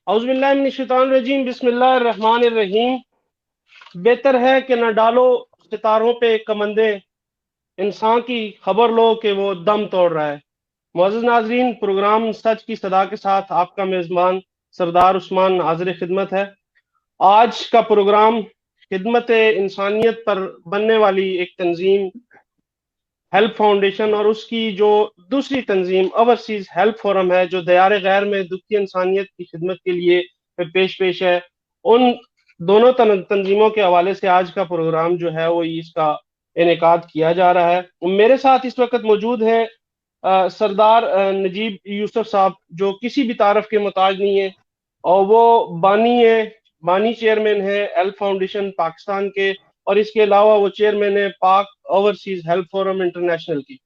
اعوذ باللہ من الشیطان الرجیم، بسم اللہ الرحمن الرحیم۔ بہتر ہے کہ نہ ڈالو ستاروں پہ کمندے، انسان کی خبر لو کہ وہ دم توڑ رہا ہے۔ معزز ناظرین، پروگرام سچ کی صدا کے ساتھ آپ کا میزبان سردار عثمان حاضر خدمت ہے۔ آج کا پروگرام خدمت انسانیت پر بننے والی ایک تنظیم ہیلپ فاؤنڈیشن اور اس کی جو دوسری تنظیم اوورسیز ہیلپ فورم ہے، جو دیار غیر میں دکھی انسانیت کی خدمت کے لیے پیش ہے، ان دونوں تنظیموں کے حوالے سے آج کا پروگرام جو ہے وہ اس کا انعقاد کیا جا رہا ہے۔ میرے ساتھ اس وقت موجود ہیں سردار نجیب یوسف صاحب، جو کسی بھی تعارف کے محتاج نہیں ہے، اور وہ بانی چیئرمین ہے ہیلپ فاؤنڈیشن پاکستان کے، اور اس کے علاوہ وہ چیئرمین ہے پاک اوورسیز ہیلپ فورم انٹرنیشنل کی۔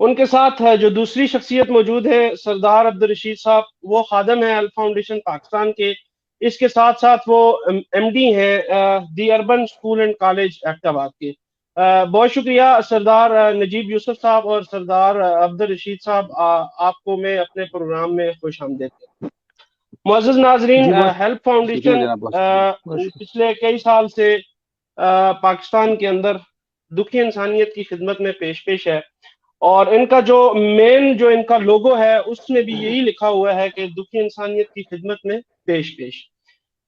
ان کے ساتھ جو دوسری شخصیت موجود ہے سردار عبدالرشید صاحب، وہ خادم ہیں ہیلپ فاؤنڈیشن پاکستان کے، اس کے ساتھ ساتھ وہ ایم ڈی ہیں the urban school and college Abbottabad کے۔ بہت شکریہ سردار نجیب یوسف صاحب اور سردار عبدالرشید صاحب، آپ کو میں اپنے پروگرام میں خوش آمدید کرتا ہوں۔ معزز ناظرین، ہیلپ فاؤنڈیشن پچھلے کئی سال سے پاکستان کے اندر دکھی انسانیت کی خدمت میں پیش ہے، اور ان کا جو ان کا لوگو ہے اس میں بھی یہی لکھا ہوا ہے کہ دکھی انسانیت کی خدمت میں پیش۔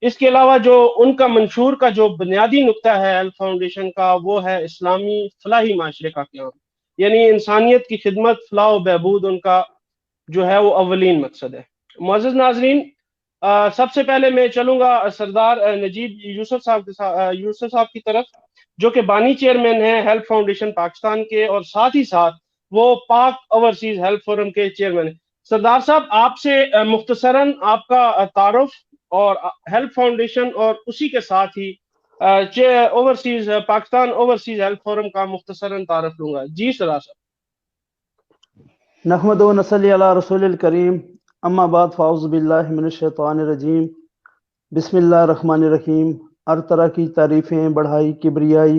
اس کے علاوہ جو ان کا منشور کا جو بنیادی نقطہ ہے ہیلپ فاؤنڈیشن کا، وہ ہے اسلامی فلاحی معاشرے کا قیام، یعنی انسانیت کی خدمت، فلاح و بہبود ان کا جو ہے وہ اولین مقصد ہے۔ معزز ناظرین، سب سے پہلے میں چلوں گا سردار نجیب یوسف صاحب کی طرف، جو کہ بانی چیئرمین ہیں ہیلپ فاؤنڈیشن پاکستان کے، اور ساتھ ہی ساتھ وہ پاک اوورسیز ہیلپ فورم کے چیئرمین ہیں۔ سردار صاحب، آپ سے مختصراً آپ کا تعارف اور ہیلپ فاؤنڈیشن اور اسی کے ساتھ ہی پاکستان اوورسیز ہیلپ فورم کا مختصراً تعارف لوں گا۔ جی سردار صاحب۔ نحمد و نصلی علی رسول الکریم، اما بعد فاعوذ باللہ من الشیطان الرجیم، بسم اللہ الرحمن الرحیم۔ ہر طرح کی تعریفیں، بڑھائی، کبریائی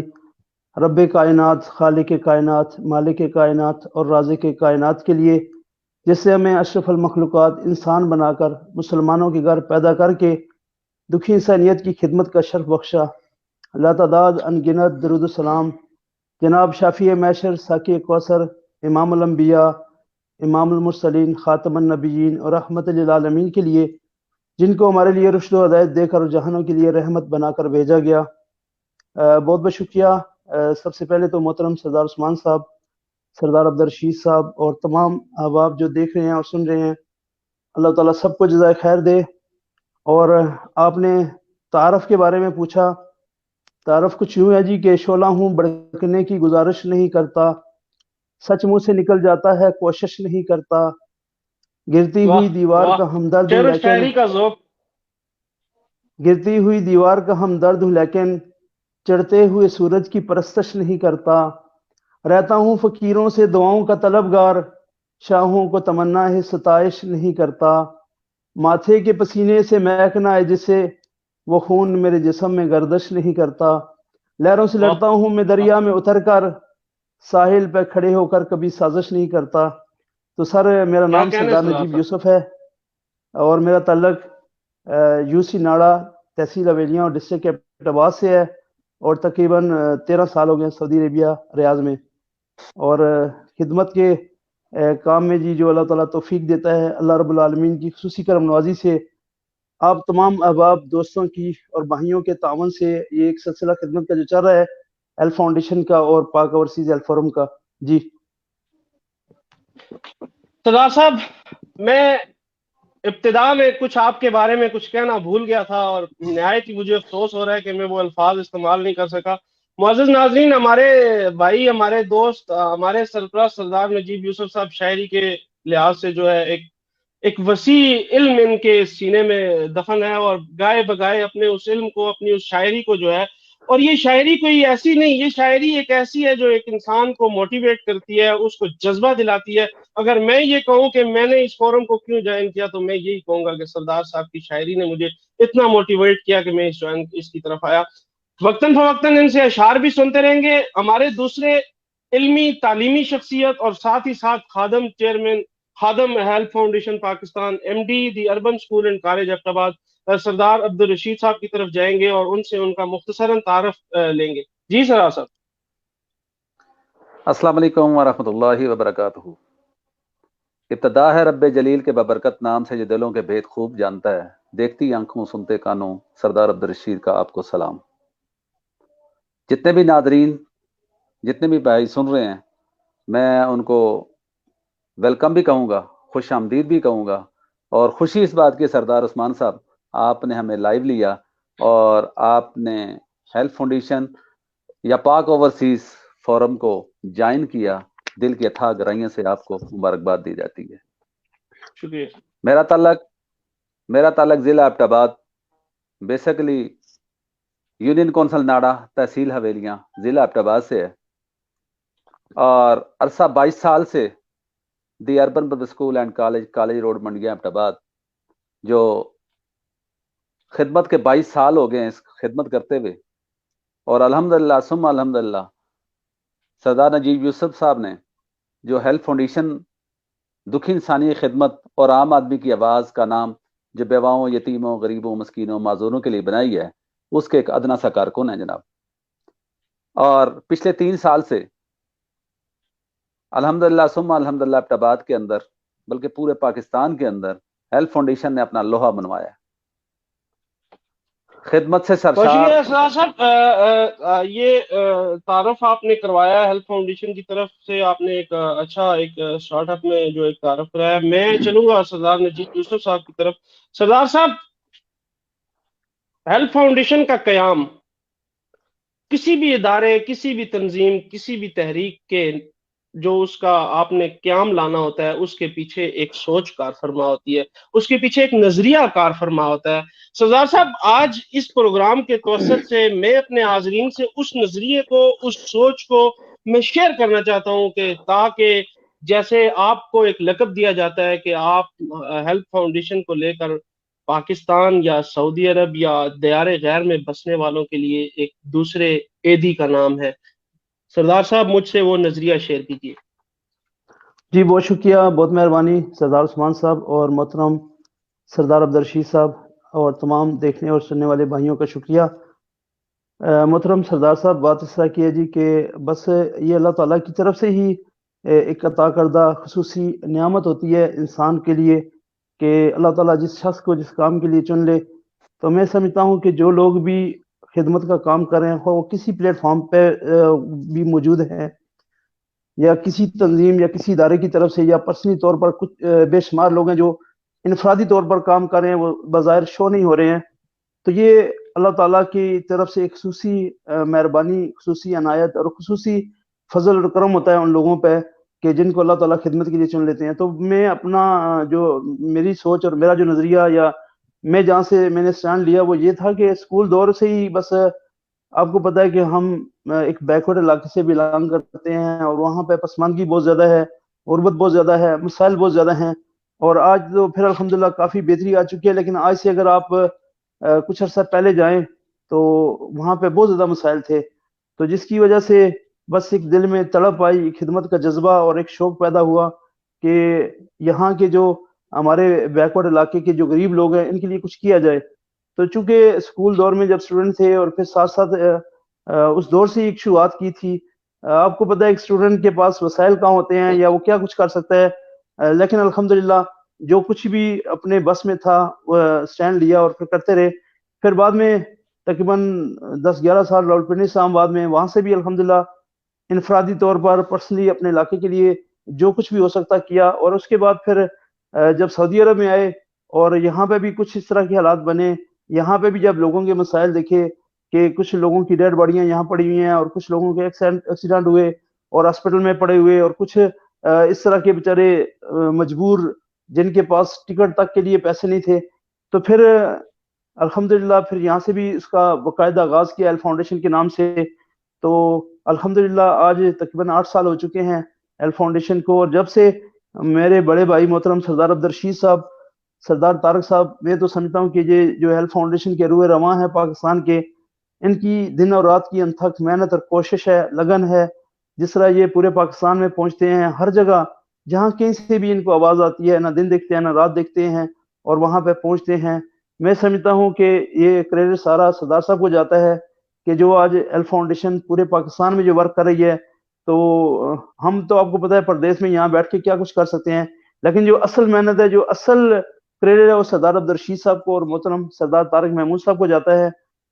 رب کائنات، خالق کائنات، مالک کائنات اور رازق کائنات کے لیے، جس سے ہمیں اشرف المخلوقات انسان بنا کر مسلمانوں کے گھر پیدا کر کے دکھی انسانیت کی خدمت کا شرف بخشا۔ لا تعداد انگنت درود السلام جناب شافی محشر، ساقی کوثر، امام الانبیاء، امام المرسلین، خاتم النبیین اور رحمت للعالمین کے لیے، جن کو ہمارے لیے رشد و ہدایت دے کر جہانوں کے لیے رحمت بنا کر بھیجا گیا۔ بہت بہت شکریہ۔ سب سے پہلے تو محترم سردار عثمان صاحب، سردار عبدالرشید صاحب اور تمام احباب جو دیکھ رہے ہیں اور سن رہے ہیں، اللہ تعالیٰ سب کو جزائے خیر دے۔ اور آپ نے تعارف کے بارے میں پوچھا، تعارف کچھ یوں ہے جی کہ شعلہ ہوں بھڑکنے کی گزارش نہیں کرتا، سچ منہ سے نکل جاتا ہے کوشش نہیں کرتا، گرتی ہوئی دیوار کا ہمدرد ہوں لیکن شاعری کا ذوق۔ گرتی ہوئی دیوار کا ہمدرد ہوں لیکن چڑھتے ہوئے سورج کی پرستش نہیں کرتا، رہتا ہوں فقیروں سے دعاؤں کا طلبگار، شاہوں کو تمنا ہے ستائش نہیں کرتا، ماتھے کے پسینے سے مہک نہ آئے جسے، وہ خون میرے جسم میں گردش نہیں کرتا، لہروں سے لڑتا ہوں میں دریا میں اتر کر، ساحل پہ کھڑے ہو کر کبھی سازش نہیں کرتا۔ تو سر، میرا نام سردار نجیب یوسف ہے اور میرا تعلق یو سی ناڑا، تحصیل اویلیاں اور ڈسٹرکٹ ایبٹ آباد سے ہے، اور تقریباً 13 سال ہو گئے سعودی عربیہ ریاض میں، اور خدمت کے کام میں جی جو اللہ تعالیٰ توفیق دیتا ہے، اللہ رب العالمین کی خصوصی کرم نوازی سے، آپ تمام احباب دوستوں کی اور بھائیوں کے تعاون سے یہ ایک سلسلہ خدمت کا جو چل رہا ہے ہیلپ فاؤنڈیشن کا اور پاک اوورسیز ہیلپ فورم کا۔ جی سردار صاحب، میں ابتدا میں کچھ آپ کے بارے میں کچھ کہنا بھول گیا تھا، اور نہایت ہی مجھے افسوس ہو رہا ہے کہ میں وہ الفاظ استعمال نہیں کر سکا۔ معزز ناظرین، ہمارے بھائی، ہمارے دوست، ہمارے سرپرست سردار نجیب یوسف صاحب شاعری کے لحاظ سے جو ہے ایک وسیع علم ان کے سینے میں دفن ہے، اور گائے بگائے اپنے اس علم کو، اپنی اس شاعری کو جو ہے، اور یہ شاعری کوئی ایسی نہیں، یہ شاعری ایک ایسی ہے جو ایک انسان کو موٹیویٹ کرتی ہے، اس کو جذبہ دلاتی ہے۔ اگر میں یہ کہوں کہ میں نے اس فورم کو کیوں جوائن کیا، تو میں یہی کہوں گا کہ سردار صاحب کی شاعری نے مجھے اتنا موٹیویٹ کیا کہ میں اس کی طرف آیا۔ وقتاً فوقتاً ان سے اشعار بھی سنتے رہیں گے۔ ہمارے دوسرے علمی تعلیمی شخصیت اور ساتھ ہی ساتھ خادم chairman Khadim health foundation Pakistan, MD the urban school and college ایبٹ سردار عبدالرشید صاحب کی طرف جائیں گے اور ان سے ان کا مختصراً تعارف لیں گے. جی سردار صاحب. السلام علیکم ورحمۃ اللہ وبرکاتہ. ابتدا ہے رب جلیل کے ببرکت نام سے جو دلوں کے بھید خوب جانتا ہے. دیکھتی آنکھوں سنتے کانوں سردار عبدالرشید کا آپ کو سلام. جتنے بھی ناظرین، جتنے بھی بھائی سن رہے ہیں، میں ان کو ویلکم بھی کہوں گا، خوش آمدید بھی کہوں گا. اور خوشی اس بات کی سردار عثمان صاحب آپ نے ہمیں لائیو لیا اور آپ نے ہیلتھ فاؤنڈیشن یا پاک اوورسیز فورم کو جوائن کیا. دل کی اتھاہ گہرائیوں سے آپ کو مبارکباد دی جاتی ہے. شکریہ. میرا تعلق ضلع ایبٹ آباد، بیسیکلی یونین کونسل ناڑا، تحصیل حویلیاں، ضلع ایبٹ آباد سے ہے. اور عرصہ 22 سال سے the urban public school and college road Mandian Abbottabad, جو خدمت کے 22 سال ہو گئے ہیں اس خدمت کرتے ہوئے. اور الحمدللہ ثم الحمدللہ سردار نجیب یوسف صاحب نے جو ہیلتھ فاؤنڈیشن دکھی انسانی خدمت اور عام آدمی کی آواز کا نام جو بیواؤں، یتیموں، غریبوں، مسکینوں، معذوروں کے لیے بنائی ہے، اس کے ایک ادنا سا کارکن ہیں جناب. اور پچھلے 3 سال سے الحمدللہ ثم الحمدللہ ایبٹ آباد کے اندر بلکہ پورے پاکستان کے اندر ہیلتھ فاؤنڈیشن نے اپنا لوہا منوایا. خدمت سے سرشار. سردار صاحب، یہ تعارف آپ نے کروایا ہیلتھ فاؤنڈیشن کی طرف سے، آپ نے ایک اچھا ایک اسٹارٹ اپ میں جو ایک تعارف کرایا. میں چلوں گا سردار نجیب یوسف صاحب کی طرف. سردار صاحب، ہیلتھ فاؤنڈیشن کا قیام کسی بھی ادارے، کسی بھی تنظیم، کسی بھی تحریک کے جو اس کا آپ نے قیام لانا ہوتا ہے، اس کے پیچھے ایک سوچ کار فرما ہوتی ہے، اس کے پیچھے ایک نظریہ کار فرما ہوتا ہے. سردار صاحب، آج اس پروگرام کے توسط سے میں اپنے حاضرین سے اس نظریے کو، اس سوچ کو میں شیئر کرنا چاہتا ہوں کہ تاکہ جیسے آپ کو ایک لقب دیا جاتا ہے کہ آپ ہیلتھ فاؤنڈیشن کو لے کر پاکستان یا سعودی عرب یا دیار غیر میں بسنے والوں کے لیے ایک دوسرے عیدی کا نام ہے. سردار صاحب، مجھ سے وہ نظریہ شیئر کیجیے. جی بہت شکریہ، بہت مہربانی سردار عثمان صاحب اور محترم سردار عبدالرشید صاحب اور تمام دیکھنے اور سننے والے بھائیوں کا شکریہ. محترم سردار صاحب، بات اس طرح کی ہے جی کہ بس یہ اللہ تعالیٰ کی طرف سے ہی ایک عطا کردہ خصوصی نعمت ہوتی ہے انسان کے لیے کہ اللہ تعالیٰ جس شخص کو جس کام کے لیے چن لے. تو میں سمجھتا ہوں کہ جو لوگ بھی خدمت کا کام کر رہے ہیں، وہ کسی پلیٹ فارم پہ بھی موجود ہیں یا کسی تنظیم یا کسی ادارے کی طرف سے یا پرسنلی طور پر، کچھ بے شمار لوگ ہیں جو انفرادی طور پر کام کر رہے ہیں، وہ بظاہر شو نہیں ہو رہے ہیں. تو یہ اللہ تعالیٰ کی طرف سے ایک خصوصی مہربانی، خصوصی عنایت اور خصوصی فضل اور کرم ہوتا ہے ان لوگوں پہ کہ جن کو اللہ تعالیٰ خدمت کے لیے چن لیتے ہیں. تو میں اپنا جو میری سوچ اور میرا جو نظریہ یا میں جہاں سے میں نے اسٹینڈ لیا وہ یہ تھا کہ اسکول دور سے ہی بس آپ کو پتہ ہے کہ ہم ایک بیکورڈ علاقے سے بلانگ کرتے ہیں اور وہاں پہ پسماندگی بہت زیادہ ہے، غربت بہت زیادہ ہے، مسائل بہت زیادہ ہیں. اور آج تو پھر الحمدللہ کافی بہتری آ چکی ہے، لیکن آج سے اگر آپ کچھ عرصہ پہلے جائیں تو وہاں پہ بہت زیادہ مسائل تھے. تو جس کی وجہ سے بس ایک دل میں تڑپ آئی، خدمت کا جذبہ اور ایک شوق پیدا ہوا کہ یہاں کے جو ہمارے بیکورڈ علاقے کے جو غریب لوگ ہیں ان کے لیے کچھ کیا جائے. تو چونکہ اسکول دور میں جب اسٹوڈنٹ تھے اور پھر ساتھ ساتھ اس دور سے ایک شروعات کی تھی، آپ کو پتہ ہے ایک اسٹوڈنٹ کے پاس وسائل کہاں ہوتے ہیں یا وہ کیا کچھ کر سکتا ہے، لیکن الحمدللہ جو کچھ بھی اپنے بس میں تھا وہ اسٹینڈ لیا اور پھر کرتے رہے. پھر بعد میں تقریباً 10-11 سال راولپنڈی اسلام آباد میں، وہاں سے بھی الحمدللہ انفرادی طور پر پرسنلی اپنے علاقے کے لیے جو کچھ بھی ہو سکتا کیا. اور اس کے بعد پھر جب سعودی عرب میں آئے اور یہاں پہ بھی کچھ اس طرح کے حالات بنے، یہاں پہ بھی جب لوگوں کے مسائل دیکھے کہ کچھ لوگوں کی ڈیڈ باڈیاں یہاں پڑی ہوئی ہیں اور کچھ لوگوں کے ایکسیڈنٹ ہوئے اور ہاسپٹل میں پڑے ہوئے، اور کچھ اس طرح کے بیچارے مجبور جن کے پاس ٹکٹ تک کے لیے پیسے نہیں تھے. تو پھر الحمدللہ پھر یہاں سے بھی اس کا باقاعدہ آغاز کیا ہیلتھ فاؤنڈیشن کے نام سے. تو الحمدللہ آج تقریباً 8 سال ہو چکے ہیں ہیلتھ فاؤنڈیشن کو. اور جب سے میرے بڑے بھائی محترم سردار عبدالرشید صاحب، سردار طارق صاحب، میں تو سمجھتا ہوں کہ یہ جو ہیلتھ فاؤنڈیشن کے روح رواں ہیں پاکستان کے، ان کی دن اور رات کی انتھک محنت اور کوشش ہے، لگن ہے. جس طرح یہ پورے پاکستان میں پہنچتے ہیں، ہر جگہ جہاں کہیں سے بھی ان کو آواز آتی ہے، نہ دن دیکھتے ہیں نہ رات دیکھتے ہیں اور وہاں پہ پہنچتے ہیں۔ میں سمجھتا ہوں کہ یہ کریڈٹ سارا سردار صاحب کو جاتا ہے کہ جو آج ہیلپ فاؤنڈیشن پورے پاکستان میں جو ورک کر رہی ہے، تو ہم تو آپ کو پتہ ہے پردیس میں یہاں بیٹھ کے کیا کچھ کر سکتے ہیں، لیکن جو اصل محنت ہے، جو اصل کریڈٹ ہے، وہ سردار عبدالرشید صاحب کو اور محترم سردار طارق محمود صاحب کو جاتا ہے،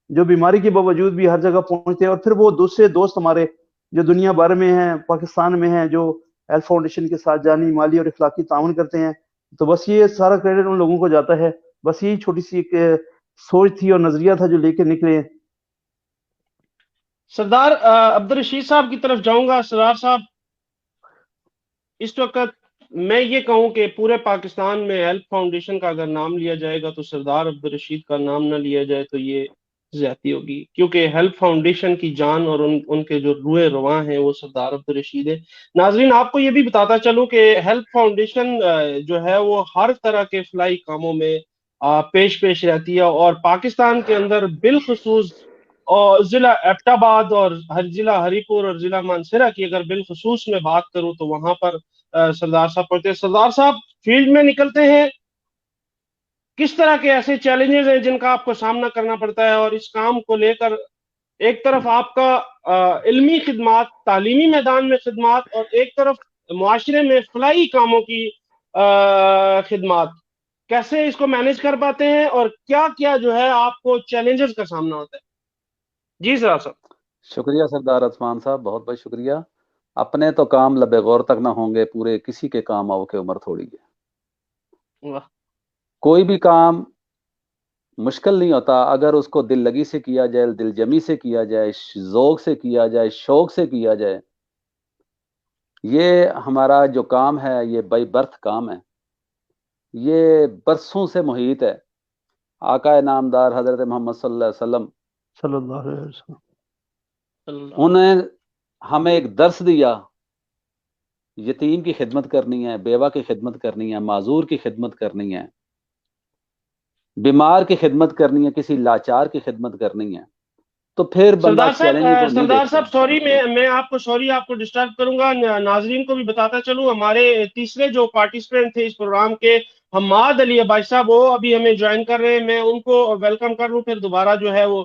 جو بیماری کے باوجود بھی ہر جگہ پہنچتے ہیں۔ اور پھر وہ دوسرے دوست ہمارے جو دنیا بھر میں ہیں، پاکستان میں ہیں، جو ہیلپ فاؤنڈیشن کے ساتھ جانی مالی اور اخلاقی تعاون کرتے ہیں، تو بس یہ سارا کریڈٹ ان لوگوں کو جاتا ہے۔ بس یہی چھوٹی سی ایک سوچ تھی اور نظریہ تھا جو لے کے نکلے۔ سردار عبدالرشید صاحب کی طرف جاؤں گا۔ سردار صاحب، اس وقت میں یہ کہوں کہ پورے پاکستان میں ہیلپ فاؤنڈیشن کا اگر نام لیا جائے گا تو سردار عبدالرشید کا نام نہ لیا جائے تو یہ زیادتی ہوگی، کیونکہ ہیلپ فاؤنڈیشن کی جان اور ان کے جو روح رواں ہیں وہ سردار عبدالرشید ہے۔ ناظرین، آپ کو یہ بھی بتاتا چلوں کہ ہیلپ فاؤنڈیشن جو ہے وہ ہر طرح کے فلاحی کاموں میں پیش رہتی ہے، اور پاکستان کے اندر بالخصوص اور ضلع ایبٹ آباد اور ضلع ہری پور اور ضلع مانسہرہ کی اگر بالخصوص میں بات کروں تو وہاں پر سردار صاحب پڑھتے ہیں۔ سردار صاحب فیلڈ میں نکلتے ہیں، کس طرح کے ایسے چیلنجز ہیں جن کا آپ کو سامنا کرنا پڑتا ہے، اور اس کام کو لے کر ایک طرف آپ کا علمی خدمات، تعلیمی میدان میں خدمات، اور ایک طرف معاشرے میں فلاحی کاموں کی خدمات، کیسے اس کو مینج کر پاتے ہیں اور کیا کیا جو ہے آپ کو چیلنجز کا سامنا ہوتا ہے؟ جی سردار صاحب۔ شکریہ سردار عثمان صاحب، بہت بہت شکریہ۔ اپنے تو کام لبے غور تک نہ ہوں گے، پورے کسی کے کام آؤ کہ عمر تھوڑی ہے۔ واہ، کوئی بھی کام مشکل نہیں ہوتا اگر اس کو دل لگی سے کیا جائے، دل جمی سے کیا جائے، ذوق سے کیا جائے، شوق سے کیا جائے۔ یہ ہمارا جو کام ہے یہ بائی برتھ کام ہے، یہ برسوں سے محیط ہے۔ آقا نامدار حضرت محمد صلی اللہ علیہ وسلم صلی اللہ علیہ وسلم انہیں ہمیں ایک درس دیا، یتیم کی خدمت کرنی ہے، بیوہ کی خدمت کرنی ہے، معذور کی خدمت کرنی ہے، بیمار کی خدمت کرنی ہے، کسی لاچار کی خدمت کرنی ہے، تو پھر بندہ چیلنج کو نہیں سردار دیکھتا۔ صاحب سوری، میں آپ کو ڈسٹرب کروں گا، ناظرین کو بھی بتاتا چلوں، ہمارے تیسرے جو پارٹیسپینٹ تھے اس پروگرام کے، حماد علی عباسی صاحب، وہ ابھی ہمیں جوائن کر رہے ہیں، میں ان کو ویلکم کر لوں، پھر دوبارہ جو ہے وہ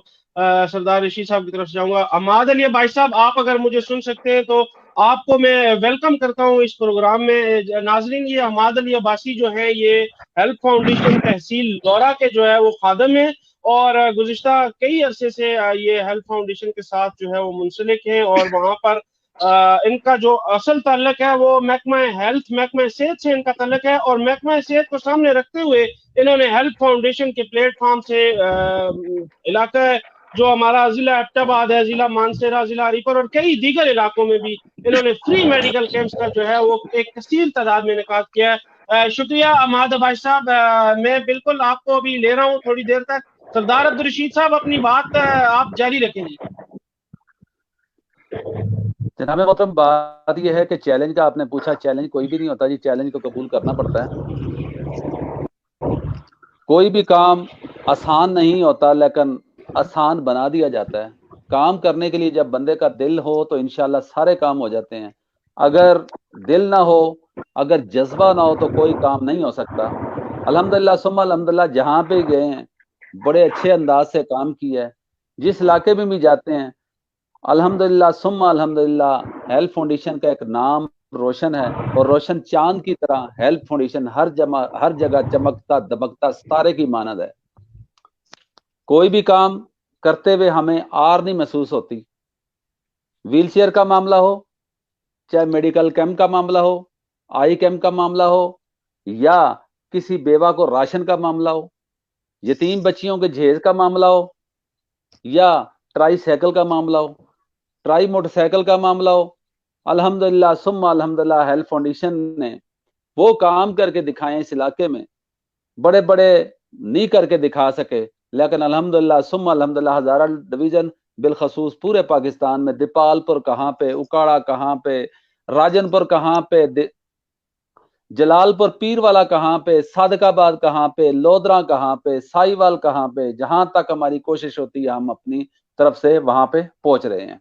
سردار رشید صاحب کی طرف سے جاؤں گا۔ حماد علی عباسی صاحب، آپ اگر مجھے سن سکتے ہیں تو آپ کو میں ویلکم کرتا ہوں اس پروگرام میں۔ ناظرین، یہ حماد علی عباسی جو ہیں یہ ہیلپ فاؤنڈیشن تحصیل لورا کے جو ہے وہ خادم ہیں، اور گزشتہ کئی عرصے سے یہ ہیلپ فاؤنڈیشن کے ساتھ جو ہے وہ منسلک ہیں، اور وہاں پر ان کا جو اصل تعلق ہے وہ محکمہ ہیلتھ، محکمہ صحت سے ان کا تعلق ہے، اور محکمہ صحت کو سامنے رکھتے ہوئے انہوں نے ہیلپ فاؤنڈیشن کے پلیٹ فارم سے علاقہ جو ہمارا ضلع ایبٹ آباد ہے، ضلع مانسہرہ، ضلع ہری پور اور کئی دیگر علاقوں میں بھی انہوں نے فری میڈیکل کیمپس کا جو ہے وہ ایک کثیر تعداد میں انعقاد کیا ہے۔ شکریہ حماد عباسی صاحب، میں بالکل آپ کو ابھی لے رہا ہوں تھوڑی دیر تک۔ سردار عبدالرشید صاحب اپنی بات آپ جاری رکھیں جی۔ جناب محترم، بات یہ ہے کہ چیلنج کا آپ نے پوچھا، چیلنج کوئی بھی نہیں ہوتا جی، چیلنج کو قبول کرنا پڑتا ہے۔ کوئی بھی کام آسان نہیں ہوتا لیکن آسان بنا دیا جاتا ہے۔ کام کرنے کے لیے جب بندے کا دل ہو تو انشاءاللہ سارے کام ہو جاتے ہیں، اگر دل نہ ہو، اگر جذبہ نہ ہو تو کوئی کام نہیں ہو سکتا۔ الحمدللہ ثم الحمدللہ، جہاں پہ گئے ہیں بڑے اچھے انداز سے کام کیا ہے، جس علاقے میں بھی جاتے ہیں الحمدللہ ثم الحمدللہ ہیلپ فاؤنڈیشن کا ایک نام روشن ہے، اور روشن چاند کی طرح ہیلپ فاؤنڈیشن ہر جگہ چمکتا دمکتا ستارے کی مانند ہے۔ کوئی بھی کام کرتے ہوئے ہمیں آر نہیں محسوس ہوتی، ویل چیئر کا معاملہ ہو، چاہے میڈیکل کیمپ کا معاملہ ہو، آئی کیمپ کا معاملہ ہو، یا کسی بیوہ کو راشن کا معاملہ ہو، یتیم بچیوں کے جہیز کا معاملہ ہو، یا ٹرائی سائیکل کا معاملہ ہو، ٹرائی موٹر سائیکل کا معاملہ ہو، الحمدللہ ثم الحمدللہ ہیلپ فاؤنڈیشن نے وہ کام کر کے دکھائے اس علاقے میں، بڑے بڑے نہیں کر کے دکھا سکے لیکن الحمدللہ ثم الحمدللہ ہزارہ ڈویژن بالخصوص پورے پاکستان میں، دیپال پور کہاں پہ، اکاڑا کہاں پہ، راجن پور کہاں پہ، جلال پور پیر والا کہاں پہ، صادق آباد کہاں پہ، لودرا کہاں پہ، سائی وال کہاں پہ، جہاں تک ہماری کوشش ہوتی ہے ہم اپنی طرف سے وہاں پہ پہنچ رہے ہیں۔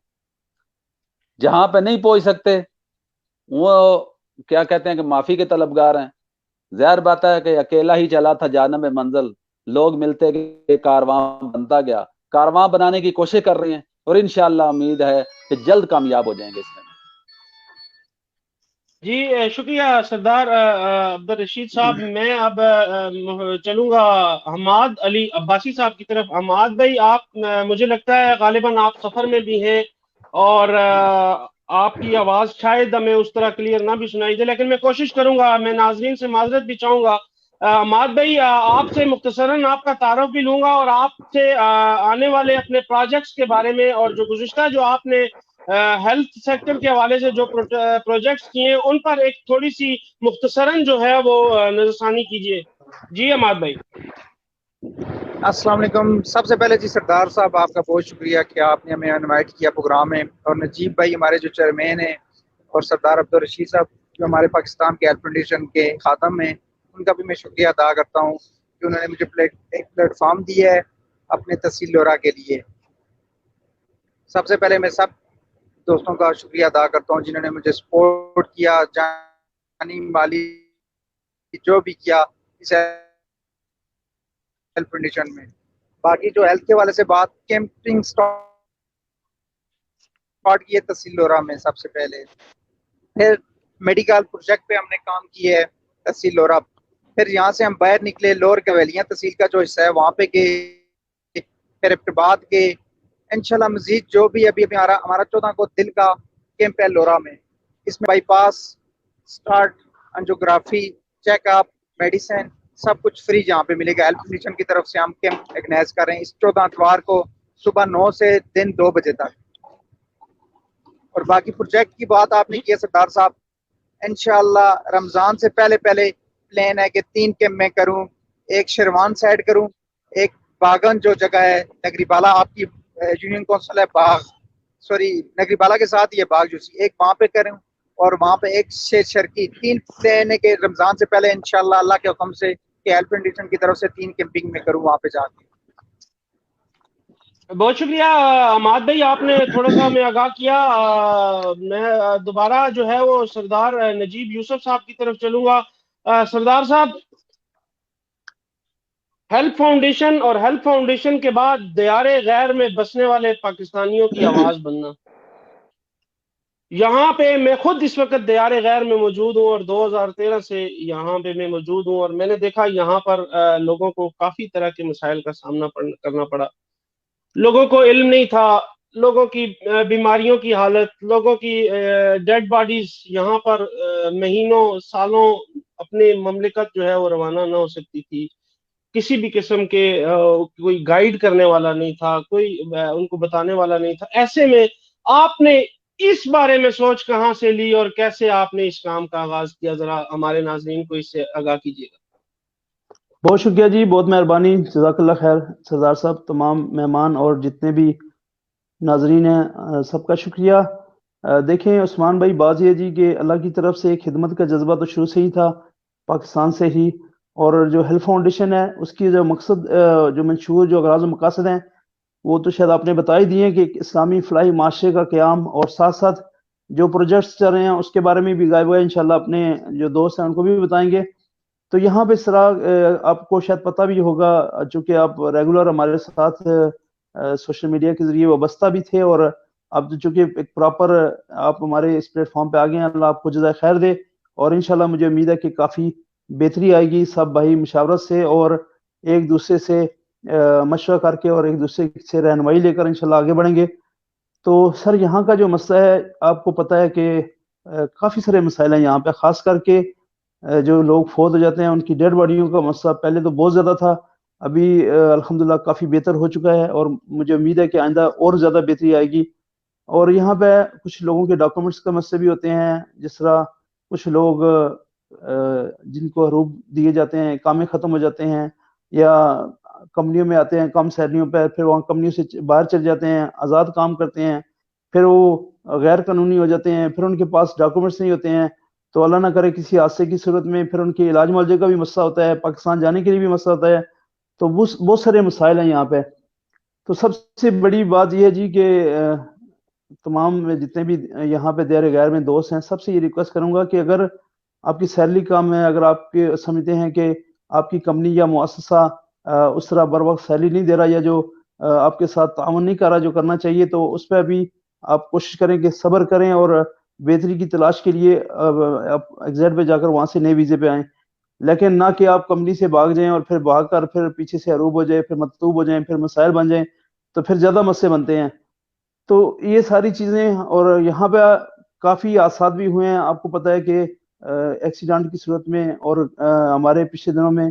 جہاں پہ نہیں پہنچ سکتے وہ کیا کہتے ہیں کہ معافی کے طلبگار ہیں. ظاہر بات ہے کہ اکیلا ہی چلا تھا جانب منزل, لوگ ملتے گئے, کارواں بنتا گیا. کارواں بنانے کی کوشش کر رہے ہیں اور انشاءاللہ امید ہے کہ جلد کامیاب ہو جائیں گے اس میں. جی شکریہ سردار عبدالرشید صاحب. میں اب چلوں گا حماد علی عباسی صاحب کی طرف. حماد بھائی آپ مجھے لگتا ہے غالباً آپ سفر میں بھی ہیں اور آپ کی آواز شاید ہمیں اس طرح کلیئر نہ بھی سنائی دے, لیکن میں کوشش کروں گا. میں ناظرین سے معذرت بھی چاہوں گا. حماد بھائی آپ سے مختصراً آپ کا تعارف بھی لوں گا اور آپ سے آنے والے اپنے پروجیکٹس کے بارے میں اور جو گزشتہ جو آپ نے ہیلتھ سیکٹر کے حوالے سے جو پروجیکٹس کیے ہیں ان پر ایک تھوڑی سی مختصراً جو ہے وہ نظر ثانی کیجیے. جی حماد بھائی. السلام علیکم. سب سے پہلے جی سردار صاحب آپ کا بہت شکریہ کہ آپ نے ہمیں انوائٹ کیا پروگرام میں, اور نجیب بھائی ہمارے جو چیئرمین ہیں, اور سردار عبدالرشید صاحب جو ہمارے پاکستان کے ہیلتھ فاؤنڈیشن کے خادم ہیں, ان کا بھی میں شکریہ ادا کرتا ہوں کہ انہوں نے مجھے ایک پلیٹ فارم دیا ہے اپنے تحصیل لورا کے لیے. سب سے پہلے میں سب دوستوں کا شکریہ ادا کرتا ہوں جنہوں نے مجھے سپورٹ کیا, جانی مالی جو بھی کیا اس ہیلتھ فاؤنڈیشن میں. باقی جو ہیلتھ کے والے سے بات, کیمپنگ اسٹارٹ کی ہے تحصیل لورا میں سب سے پہلے, پھر میڈیکل پروجیکٹ پہ ہم نے کام کیا ہے تحصیل لورا, پھر یہاں سے ہم باہر نکلے لور کویلیاں تحصیل کا جو حصہ ہے وہاں پہ گئے, پھر ابتباد کے انشاءاللہ مزید جو بھی ابھی ہمارا 14 کو دل کا کیمپ ہے لورا میں. اس میں bypass, start, angiography, check up, medicine سب کچھ فری جہاں پہ ملے گا. ہیلتھ فاؤنڈیشن کی طرف سے ہم کیمپ آرگنائز کر رہے ہیں اس 14 اتوار کو صبح 9 سے دن 2 بجے تک. اور باقی پروجیکٹ کی بات آپ نے کی ہے سردار صاحب, انشاءاللہ رمضان سے پہلے پلان ہے کہ 3 کیمپ میں کروں. ایک شیروان سائڈ کروں, ایک باغن جو جگہ ہے نگری بالا, آپ کی یونین کونسل ہے باغ, سوری نگری بالا کے ساتھ یہ باغ جو ایک وہاں پہ کروں, اور وہاں پہ ایک شرکی. 3 پلان ہے کہ رمضان سے پہلے انشاءاللہ اللہ کے حکم سے کہ ہیلتھ فاؤنڈیشن کی طرف سے 3 کیمپنگ میں کروں وہاں پہ جا کے. بہت شکریہ حماد بھائی, آپ نے تھوڑا سا ہمیں آگاہ کیا. میں دوبارہ جو ہے وہ سردار نجیب یوسف صاحب کی طرف چلوں گا. سردار صاحب, ہیلتھ فاؤنڈیشن اور ہیلتھ فاؤنڈیشن کے بعد دیار غیر میں بسنے والے پاکستانیوں کی آواز بننا. یہاں پہ میں خود اس وقت دیار غیر میں موجود ہوں اور 2013 سے یہاں پہ میں موجود ہوں, اور میں نے دیکھا یہاں پر لوگوں کو کافی طرح کے مسائل کا سامنا کرنا پڑا. لوگوں کو علم نہیں تھا, لوگوں کی بیماریوں کی حالت, لوگوں کی ڈیڈ باڈیز یہاں پر مہینوں سالوں اپنے مملکت جو ہے وہ روانہ نہ ہو سکتی تھی. کسی بھی قسم کے کوئی گائیڈ کرنے والا نہیں تھا, کوئی ان کو بتانے والا نہیں تھا. ایسے میں آپ نے اس بارے میں سوچ کہاں سے لی اور کیسے آپ نے اس کام کا آغاز کیا؟ ذرا ہمارے ناظرین کو اس سے آگاہ کیجیے گا. بہت شکریہ جی, بہت مہربانی, جزاک اللہ خیر سردار صاحب. تمام مہمان اور جتنے بھی ناظرین ہیں سب کا شکریہ. دیکھیں عثمان بھائی, بات یہ جی کہ اللہ کی طرف سے خدمت کا جذبہ تو شروع سے ہی تھا, پاکستان سے ہی. اور جو ہیلتھ فاؤنڈیشن ہے اس کی جو مقصد, جو منشور, جو اغراض و مقاصد ہیں وہ تو شاید آپ نے بتا ہی دیے کہ اسلامی فلاحی معاشرے کا قیام, اور ساتھ ساتھ جو پروجیکٹس چل رہے ہیں اس کے بارے میں بھی غائب ہوئے انشاءاللہ اپنے جو دوست ہیں ان کو بھی بتائیں گے. تو یہاں پہ سرا آپ کو شاید پتہ بھی ہوگا, چونکہ آپ ریگولر ہمارے ساتھ سوشل میڈیا کے ذریعے وابستہ بھی تھے, اور اب چونکہ ایک پراپر آپ ہمارے اس پلیٹ فارم پہ آ گئے ہیں, اللہ آپ کو جزائے خیر دے. اور انشاءاللہ مجھے امید ہے کہ کافی بہتری آئے گی سب بھائی مشاورت سے, اور ایک دوسرے سے مشورہ کر کے اور ایک دوسرے سے رہنمائی لے کر انشاءاللہ آگے بڑھیں گے. تو سر یہاں کا جو مسئلہ ہے آپ کو پتہ ہے کہ کافی سارے مسائل ہیں یہاں پہ, خاص کر کے جو لوگ فوت ہو جاتے ہیں ان کی ڈیڈ باڈیوں کا مسئلہ پہلے تو بہت زیادہ تھا, ابھی الحمدللہ کافی بہتر ہو چکا ہے, اور مجھے امید ہے کہ آئندہ اور زیادہ بہتری آئے گی. اور یہاں پہ کچھ لوگوں کے ڈاکومنٹس کا مسئلے بھی ہوتے ہیں, جس طرح کچھ لوگ جن کو حروب دیے جاتے ہیں, کامیں ختم ہو جاتے ہیں, یا کمپنیوں میں آتے ہیں کم سیلریوں پہ, پھر وہاں کمپنیوں سے باہر چل جاتے ہیں, آزاد کام کرتے ہیں, پھر وہ غیر قانونی ہو جاتے ہیں, پھر ان کے پاس ڈاکومنٹس نہیں ہوتے ہیں, تو اللہ نہ کرے کسی حادثے کی صورت میں پھر ان کے علاج معالجے کا بھی مسئلہ ہوتا ہے, پاکستان جانے کے لیے بھی مسئلہ ہوتا ہے. تو بہت سارے مسائل ہیں یہاں پہ. تو سب سے بڑی بات یہ ہے جی کہ تمام جتنے بھی یہاں پہ دیر غیر میں دوست ہیں سب سے یہ ریکویسٹ کروں گا کہ اگر آپ کی سیلری کم ہے، اگر آپ کے سمجھتے ہیں کہ آپ کی کمپنی یا مؤسسہ اس طرح بر وقت سیلری نہیں دے رہا یا جو آپ کے ساتھ تعاون نہیں کر رہا جو کرنا چاہیے، تو اس پہ بھی آپ کوشش کریں کہ صبر کریں اور بہتری کی تلاش کے لیے آپ ایگزیٹ پہ جا کر وہاں سے نئے ویزے پہ آئیں، لیکن نہ کہ آپ کمپنی سے بھاگ جائیں اور پھر بھاگ کر پھر پیچھے سے عروب ہو جائے، پھر مطلوب ہو جائیں، پھر مسائل بن جائیں، تو پھر زیادہ مسئلے بنتے ہیں۔ تو یہ ساری چیزیں، اور یہاں پہ کافی حادثات بھی ہوئے ہیں، آپ کو پتہ ہے کہ ایکسیڈنٹ کی صورت میں، اور ہمارے پچھلے دنوں میں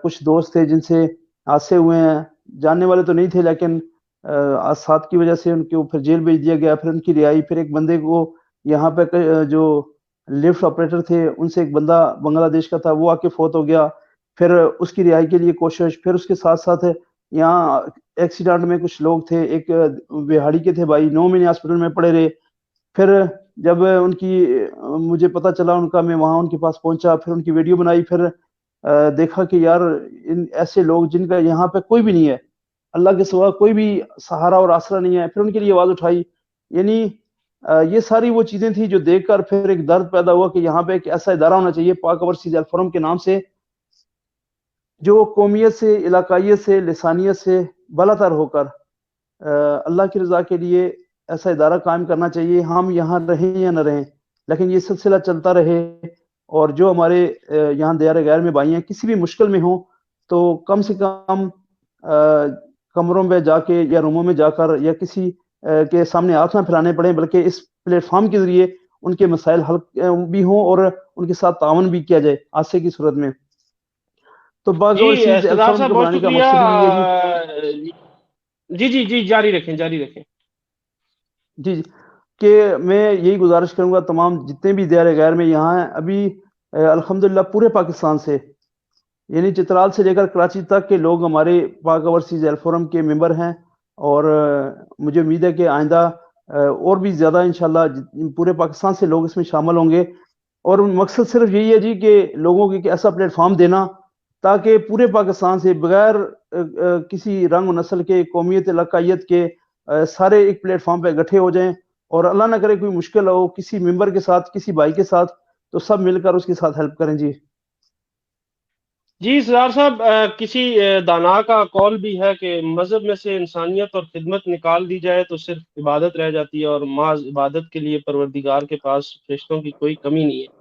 کچھ دوست تھے جن سے حادثے ہوئے ہیں، جاننے والے تو نہیں تھے لیکن حادثات کی وجہ سے ان کو پھر جیل بھیج دیا گیا، پھر ان کی رہائی، پھر ایک بندے کو یہاں پہ جو لفٹ آپریٹر تھے ان سے ایک بندہ بنگلہ دیش کا تھا وہ آ کے فوت ہو گیا، پھر اس کی رہائی کے لیے کوشش، پھر اس کے ساتھ ساتھ یہاں ایکسیڈنٹ میں کچھ لوگ تھے، ایک بہاڑی کے تھے بھائی، 9 مہینے ہاسپٹل میں پڑے رہے، پھر جب ان کی مجھے پتہ چلا ان کا، میں وہاں ان کے پاس پہنچا، پھر ان کی ویڈیو بنائی، پھر دیکھا کہ یار ان ایسے لوگ جن کا یہاں پہ کوئی بھی نہیں ہے، اللہ کے سوا کوئی بھی سہارا اور آسرا نہیں ہے، پھر ان کے لیے آواز اٹھائی، یعنی یہ ساری وہ چیزیں تھیں جو دیکھ کر پھر ایک درد پیدا ہوا کہ یہاں پہ ایک ایسا ادارہ ہونا چاہیے پاک اوورسیز ہیلتھ فورم کے نام سے، جو قومیت سے، علاقائیت سے، لسانیت سے بالاتر ہو کر اللہ کی رضا کے لیے ایسا ادارہ قائم کرنا چاہیے، ہم یہاں رہیں یا نہ رہیں لیکن یہ سلسلہ چلتا رہے، اور جو ہمارے یہاں دیار غیر میں بھائی ہیں کسی بھی مشکل میں ہوں تو کم سے کم کمروں میں جا کے یا روموں میں جا کر یا کسی کے سامنے ہاتھ نہ پھیلانے پڑیں، بلکہ اس پلیٹ فارم کے ذریعے ان کے مسائل حل بھی ہوں اور ان کے ساتھ تعاون بھی کیا جائے حادثے کی صورت میں۔ تو باغ جی اوورسیز ہیلتھ سردار فورم صاحب کے بہت بنانے کا شکریہ۔ مقصد یہی ہے جی۔ جی جی جی جاری رکھیں جاری رکھیں۔ جی جی، کہ میں یہی گزارش کروں گا تمام جتنے بھی دیار غیر میں یہاں ہیں ابھی الحمدللہ پورے پاکستان سے، یعنی چترال سے لے کر کراچی تک کے لوگ ہمارے پاک اوورسیز ہیلتھ فورم کے ممبر ہیں، اور مجھے امید ہے کہ آئندہ اور بھی زیادہ انشاءاللہ پورے پاکستان سے لوگ اس میں شامل ہوں گے، اور مقصد صرف یہی ہے جی کہ لوگوں کو ایک ایسا پلیٹ فارم دینا تاکہ پورے پاکستان سے بغیر کسی رنگ و نسل کے، قومیت، علاقائیت کے سارے ایک پلیٹ فارم پہ اکٹھے ہو جائیں، اور اللہ نہ کرے کوئی مشکل ہو کسی ممبر کے ساتھ، کسی بھائی کے ساتھ، تو سب مل کر اس کے ساتھ ہیلپ کریں جی۔ جی سردار صاحب، کسی دانا کا قول بھی ہے کہ مذہب میں سے انسانیت اور خدمت نکال دی جائے تو صرف عبادت رہ جاتی ہے، اور محض عبادت کے لیے پروردگار کے پاس فرشتوں کی کوئی کمی نہیں ہے۔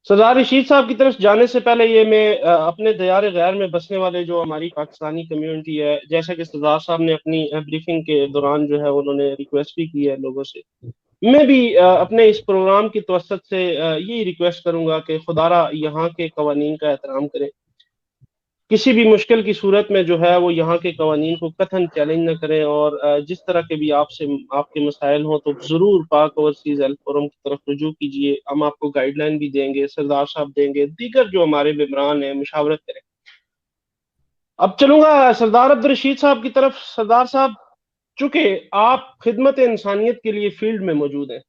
سردار رشید صاحب کی طرف جانے سے پہلے یہ میں اپنے دیار غیر میں بسنے والے جو ہماری پاکستانی کمیونٹی ہے، جیسا کہ سردار صاحب نے اپنی بریفنگ کے دوران جو ہے انہوں نے ریکویسٹ بھی کی ہے لوگوں سے، میں بھی اپنے اس پروگرام کی توسط سے یہی ریکویسٹ کروں گا کہ خدارا یہاں کے قوانین کا احترام کریں، کسی بھی مشکل کی صورت میں جو ہے وہ یہاں کے قوانین کو قطعاً چیلنج نہ کریں، اور جس طرح کے بھی آپ کے مسائل ہوں تو ضرور پاک اوورسیز ہیلتھ فورم کی طرف رجوع کیجیے، ہم آپ کو گائیڈ لائن بھی دیں گے، سردار صاحب دیں گے، دیگر جو ہمارے ممبران ہیں مشاورت کریں۔ اب چلوں گا سردار عبدالرشید صاحب کی طرف۔ سردار صاحب، چونکہ آپ خدمت انسانیت کے لیے فیلڈ میں موجود ہیں،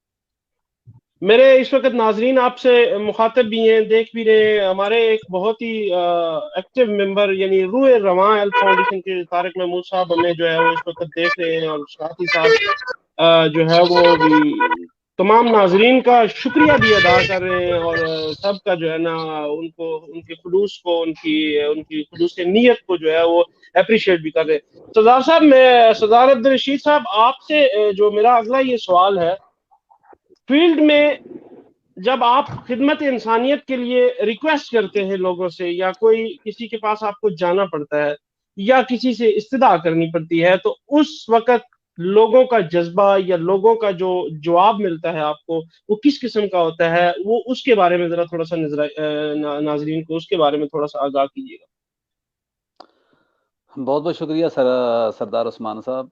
میرے اس وقت ناظرین آپ سے مخاطب بھی ہیں، دیکھ بھی رہے ہیں، ہمارے ایک بہت ہی ایکٹیو ممبر یعنی روح رواں ہیلتھ فاؤنڈیشن کے طارق محمود صاحب ہمیں جو ہے وہ اس وقت دیکھ رہے ہیں، اور ساتھ ہی ساتھ جو ہے وہ بھی تمام ناظرین کا شکریہ بھی ادا کر رہے ہیں، اور سب کا جو ہے نا ان کو، ان کے خلوص کو، ان کی خلوص نیت کو جو ہے وہ اپریشیٹ بھی کر رہے ہیں۔ سردار صاحب، میں سردار عبدالرشید صاحب آپ سے جو میرا اگلا یہ سوال ہے، فیلڈ میں جب آپ خدمت انسانیت کے لیے ریکویسٹ کرتے ہیں لوگوں سے، یا کوئی کسی کے پاس آپ کو جانا پڑتا ہے یا کسی سے استدعا کرنی پڑتی ہے، تو اس وقت لوگوں کا جذبہ یا لوگوں کا جو جواب ملتا ہے آپ کو وہ کس قسم کا ہوتا ہے، وہ اس کے بارے میں ذرا تھوڑا سا ناظرین کو اس کے بارے میں تھوڑا سا آگاہ کیجیے گا۔ بہت بہت شکریہ سردار عثمان صاحب۔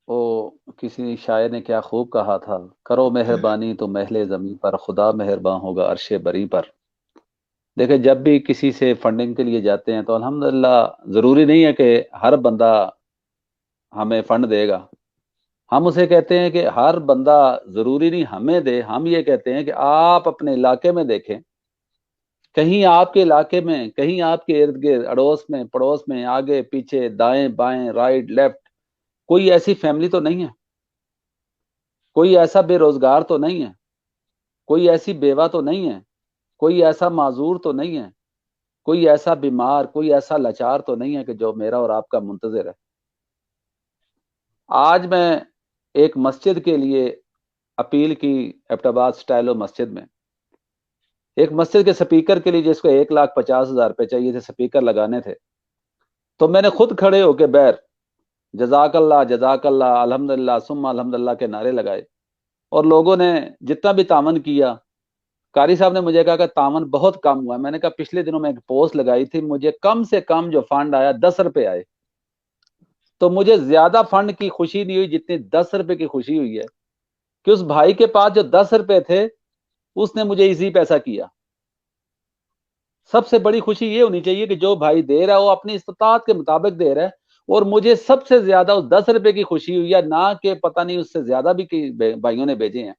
وہ کسی شاعر نے کیا خوب کہا تھا، کرو مہربانی تو محل زمین پر، خدا مہربان ہوگا عرش بری پر۔ دیکھیں، جب بھی کسی سے فنڈنگ کے لیے جاتے ہیں تو الحمدللہ ضروری نہیں ہے کہ ہر بندہ ہمیں فنڈ دے گا، ہم اسے کہتے ہیں کہ ہر بندہ ضروری نہیں ہمیں دے، ہم یہ کہتے ہیں کہ آپ اپنے علاقے میں دیکھیں، کہیں آپ کے علاقے میں، کہیں آپ کے ارد گرد، اڑوس میں، پڑوس میں، آگے پیچھے، دائیں بائیں، رائٹ لیفٹ، کوئی ایسی فیملی تو نہیں ہے، کوئی ایسا بے روزگار تو نہیں ہے کوئی ایسی بیوہ تو نہیں ہے، کوئی ایسا معذور تو نہیں ہے، کوئی ایسا بیمار، کوئی ایسا لاچار تو نہیں ہے کہ جو میرا اور آپ کا منتظر ہے۔ آج میں ایک مسجد کے لیے اپیل کی، ایبٹ آباد سٹائلو مسجد میں ایک مسجد کے سپیکر کے لیے جس کو 1,50,000 روپے چاہیے تھے سپیکر لگانے تھے، تو میں نے خود کھڑے ہو کے بیر جزاک اللہ الحمدللہ ثم الحمدللہ کے نعرے لگائے، اور لوگوں نے جتنا بھی تعاون کیا، قاری صاحب نے مجھے کہا کہ تعاون بہت کم ہوا ہے۔ میں نے کہا پچھلے دنوں میں ایک پوسٹ لگائی تھی، مجھے کم سے کم جو فنڈ آیا 10 روپے آئے، تو مجھے زیادہ فنڈ کی خوشی نہیں ہوئی جتنی 10 روپے کی خوشی ہوئی ہے کہ اس بھائی کے پاس جو 10 روپے تھے اس نے مجھے ایزی پیسہ کیا۔ سب سے بڑی خوشی یہ ہونی چاہیے کہ جو بھائی دے رہا ہے وہ اپنی استطاعت کے مطابق دے رہا ہے، اور مجھے سب سے زیادہ اس 10 روپے کی خوشی ہوئی ہے، نہ کہ پتہ نہیں اس سے زیادہ بھی بھائیوں نے بھیجے ہیں۔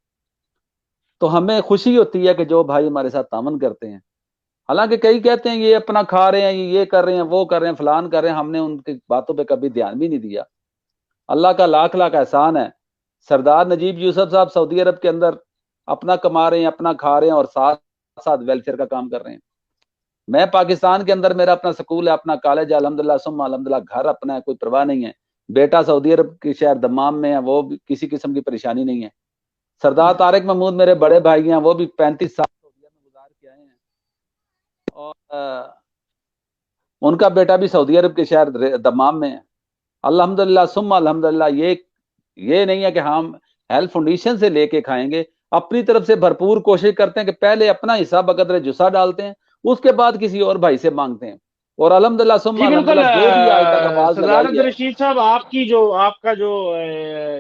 تو ہمیں خوشی ہوتی ہے کہ جو بھائی ہمارے ساتھ تعاون کرتے ہیں، حالانکہ کئی کہتے ہیں یہ اپنا کھا رہے ہیں، یہ کر رہے ہیں، وہ کر رہے ہیں، فلان کر رہے ہیں، ہم نے ان کی باتوں پہ کبھی دھیان بھی نہیں دیا۔ اللہ کا لاکھ لاکھ احسان ہے، سردار نجیب یوسف صاحب سعودی عرب کے اندر اپنا کما رہے ہیں، اپنا کھا رہے ہیں، اور ساتھ ساتھ ویلفیئر کا کام کر رہے ہیں۔ میں پاکستان کے اندر میرا اپنا سکول ہے، اپنا کالج ہے، الحمدللہ ثم الحمدللہ، گھر اپنا ہے، کوئی پرواہ نہیں ہے۔ بیٹا سعودی عرب کے شہر دمام میں ہے، وہ بھی کسی قسم کی پریشانی نہیں ہے۔ سردار طارق محمود میرے بڑے بھائی ہیں، وہ بھی 35 سال سعودیہ میں گزار کے آئے ہیں، اور ان کا بیٹا بھی سعودی عرب کے شہر دمام میں ہے۔ الحمدللہ ثم الحمدللہ، یہ نہیں ہے کہ ہم ہیلتھ فاؤنڈیشن سے لے کے کھائیں گے، اپنی طرف سے بھرپور کوشش کرتے ہیں کہ پہلے اپنا حصہ بقدر جسا ڈالتے ہیں، اس کے بعد کسی اور بھائی سے مانگتے ہیں، اور الحمدللہ ثم جی بالکل الحمدللہ جو بھی آج تک آواز سردار لگائی ہے۔ عبدالرشید صاحب، آپ کا جو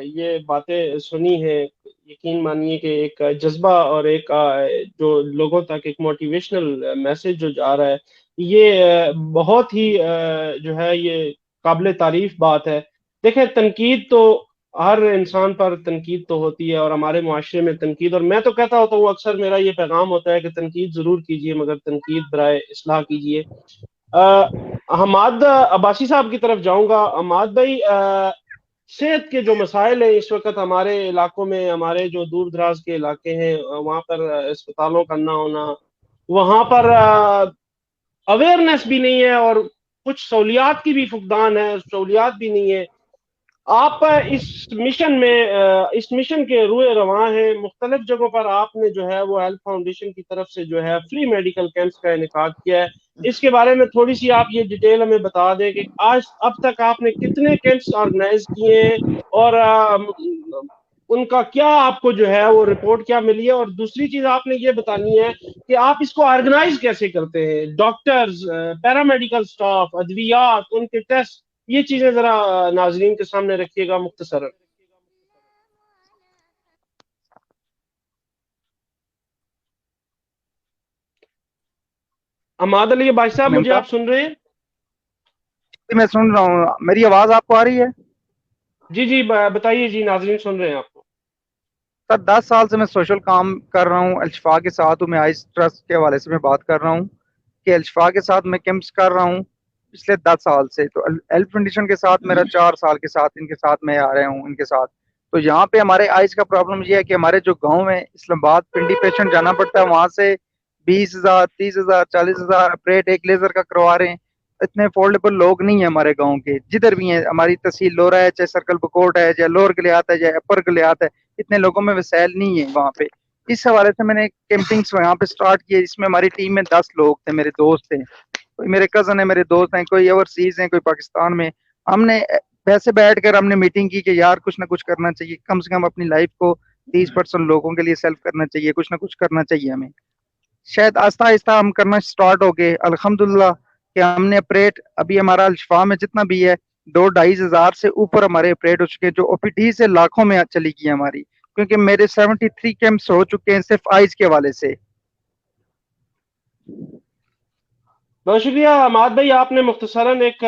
یہ باتیں سنی ہے، یقین مانیے کہ ایک جذبہ اور ایک جو لوگوں تک ایک موٹیویشنل میسج جو جا رہا ہے، یہ بہت ہی جو ہے یہ قابل تعریف بات ہے۔ دیکھیں، تنقید تو ہر انسان پر تنقید تو ہوتی ہے، اور ہمارے معاشرے میں تنقید، اور میں تو کہتا ہوتا ہوں، اکثر میرا یہ پیغام ہوتا ہے کہ تنقید ضرور کیجئے مگر تنقید برائے اصلاح کیجئے۔ حماد عباسی صاحب کی طرف جاؤں گا۔ حماد بھائی، صحت کے جو مسائل ہیں اس وقت ہمارے علاقوں میں، ہمارے جو دور دراز کے علاقے ہیں وہاں پر اسپتالوں کا نہ ہونا، وہاں پر اویئرنیس بھی نہیں ہے، اور کچھ سہولیات کی بھی فقدان ہے، سہولیات بھی نہیں ہے۔ آپ اس مشن کے روئے رواں ہیں، مختلف جگہوں پر آپ نے جو ہے وہ ہیلتھ فاؤنڈیشن کی طرف سے جو ہے فری میڈیکل کیمپس کا انعقاد کیا ہے۔ اس کے بارے میں تھوڑی سی آپ یہ ڈیٹیل ہمیں بتا دیں کہ اب تک آپ نے کتنے کیمپس آرگنائز کیے ہیں، اور ان کا کیا آپ کو جو ہے وہ رپورٹ کیا ملی ہے، اور دوسری چیز آپ نے یہ بتانی ہے کہ آپ اس کو آرگنائز کیسے کرتے ہیں، ڈاکٹرز، پیرامیڈیکل سٹاف، ادویات، ان کے ٹیسٹ، یہ چیزیں ذرا ناظرین کے سامنے رکھیے گا مختصراً۔ حماد علی بھائی صاحب، مجھے آپ سن رہے ہیں؟ میں سن رہا ہوں، میری آواز آپ کو آ رہی ہے؟ جی جی بتائیے، جی ناظرین سن رہے ہیں آپ کو۔ سر 10 سال سے میں سوشل کام کر رہا ہوں، الشفا کے ساتھ ہوں، میں آئس ٹرسٹ کے حوالے سے میں بات کر رہا ہوں کہ الشفا کے ساتھ میں کیمپس کر رہا ہوں پچھلے 10 سال سے، تو ہیلتھ فاؤنڈیشن کے ساتھ میرا 4 سال کے ساتھ ان کے ساتھ میں آ رہا ہوں ان کے ساتھ۔ تو یہاں پہ ہمارے آئس کا پرابلم یہ ہے کہ ہمارے جو گاؤں میں اسلام آباد پنڈی پیشنٹ جانا پڑتا ہے، وہاں سے 20,000 30,000 40,000 اپریٹ ایک لیزر کا کروا رہے ہیں۔ اتنے افورڈیبل لوگ نہیں ہیں ہمارے گاؤں کے، جدھر بھی ہیں، ہماری تحصیل لورا ہے، چاہے سرکل بکوٹ ہے، چاہے لوور گلیات ہے، چاہے اپر گلیات ہے، اتنے لوگوں میں وسائل نہیں ہے وہاں پہ۔ اس حوالے سے میں نے کیمپنگس وہاں پہ سٹارٹ کیے، جس میں ہماری ٹیم میں 10 لوگ تھے، میرے دوست تھے، کوئی میرے کزن ہے، میرے دوست ہیں، کوئی اوورسیز ہیں، کوئی پاکستان میں۔ ہم نے ویسے بیٹھ کر ہم نے میٹنگ کی کہ یار کچھ نہ کچھ کرنا چاہیے، کم سے کم اپنی لائف کو 30% لوگوں کے لیے سیلف کرنا چاہیے، کچھ نہ کچھ کرنا چاہیے ہمیں۔ شاید آہستہ آہستہ ہم کرنا سٹارٹ ہو گئے، الحمدللہ کہ ہم نے اپریٹ ابھی ہمارا الشفا میں جتنا بھی ہے 2-2.5 ہزار سے اوپر ہمارے اپریٹ ہو چکے ہیں، جو او پی ڈی سے لاکھوں میں چلی گئی ہماری، کیونکہ میرے 73 کیمپس ہو چکے ہیں صرف آئز کے حوالے سے۔ بہت شکریہ حماد بھائی، آپ نے مختصراً ایک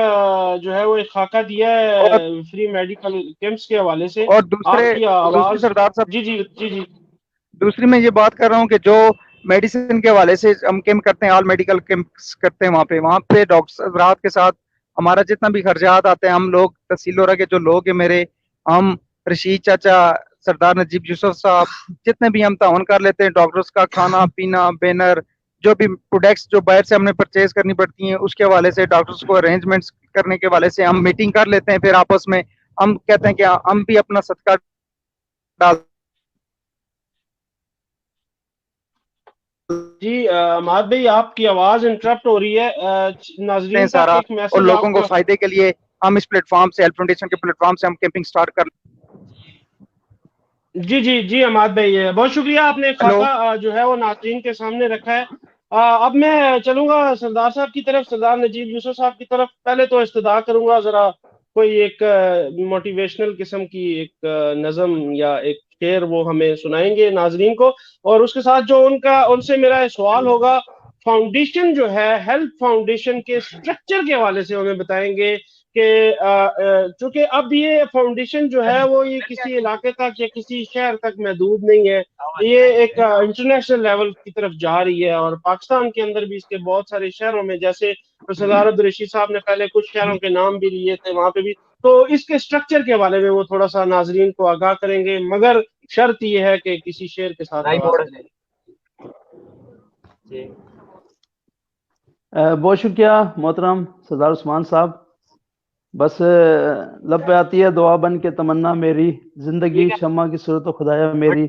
جو ہے وہ ایک خاکہ دیا اور ہے فری میڈیکل کیمپس کے حوالے سے۔ اور آپ کی دوسری آواز، سردار صاحب، جی جی جی جی دوسری میں یہ بات کر رہا ہوں کہ جو میڈیسن کے حوالے سے ہم کیمپ کرتے ہیں، آل میڈیکل کیمپس کرتے ہیں، وہاں پہ ڈاکٹر حضرات کے ساتھ ہمارا جتنا بھی خرچات آتے ہیں، ہم لوگ تحصیل لورا کے جو لوگ ہیں میرے، ہم رشید چاچا، سردار نجیب یوسف صاحب، جتنے بھی ہم تعاون کر لیتے ہیں، ڈاکٹرز کا کھانا پینا، بینر، جو بھی پروڈکٹس جو باہر سے ہم نے پرچیز کرنی پڑتی ہیں اس کے حوالے سے، ڈاکٹرز کو ارینجمنٹس کرنے کے حوالے سے ہم میٹنگ کر لیتے ہیں، پھر آپس میں ہم کہتے ہیں کہ ہم بھی اپنا صدقہ ڈال. جی عماد بھائی آپ کی آواز انٹرپٹ ہو رہی ہے، ناظرین تک سارا ایک اور میسج لوگوں آپ کو کا. فائدے کے لیے ہم اس پلیٹ فارم سے، ہیلپ فاؤنڈیشن کے پلیٹ فارم سے ہم کیمپنگ سٹارٹ کر. جی جی جی عماد بھائی بہت شکریہ، آپ نے ایک ہیلو. خاکہ جو ہے وہ ناظرین کے سامنے رکھا ہے. اب میں چلوں گا سردار صاحب کی طرف، سردار نجیب یوسف صاحب کی طرف. پہلے تو استدعا کروں گا ذرا کوئی ایک موٹیویشنل قسم کی ایک نظم یا ایک شعر وہ ہمیں سنائیں گے ناظرین کو، اور اس کے ساتھ جو ان سے میرا سوال ہوگا، فاؤنڈیشن جو ہے ہیلپ فاؤنڈیشن کے سٹرکچر کے حوالے سے ہمیں بتائیں گے کہ چونکہ اب یہ فاؤنڈیشن جو ہے وہ یہ کسی علاقے تک یا کسی شہر تک محدود نہیں ہے، یہ ایک انٹرنیشنل لیول کی طرف جا رہی ہے، اور پاکستان کے اندر بھی اس کے بہت سارے شہروں میں، جیسے سردار عبدالرشید صاحب نے پہلے کچھ شہروں کے نام بھی لیے تھے وہاں پہ بھی، تو اس کے سٹرکچر کے حوالے میں وہ تھوڑا سا ناظرین کو آگاہ کریں گے، مگر شرط یہ ہے کہ کسی شعر کے ساتھ آغاز کریں. بہت شکریہ محترم سردار عثمان صاحب. بس لب پہ آتی ہے دعا بن کے تمنا میری، زندگی شمع کی صورت و خدایا میری.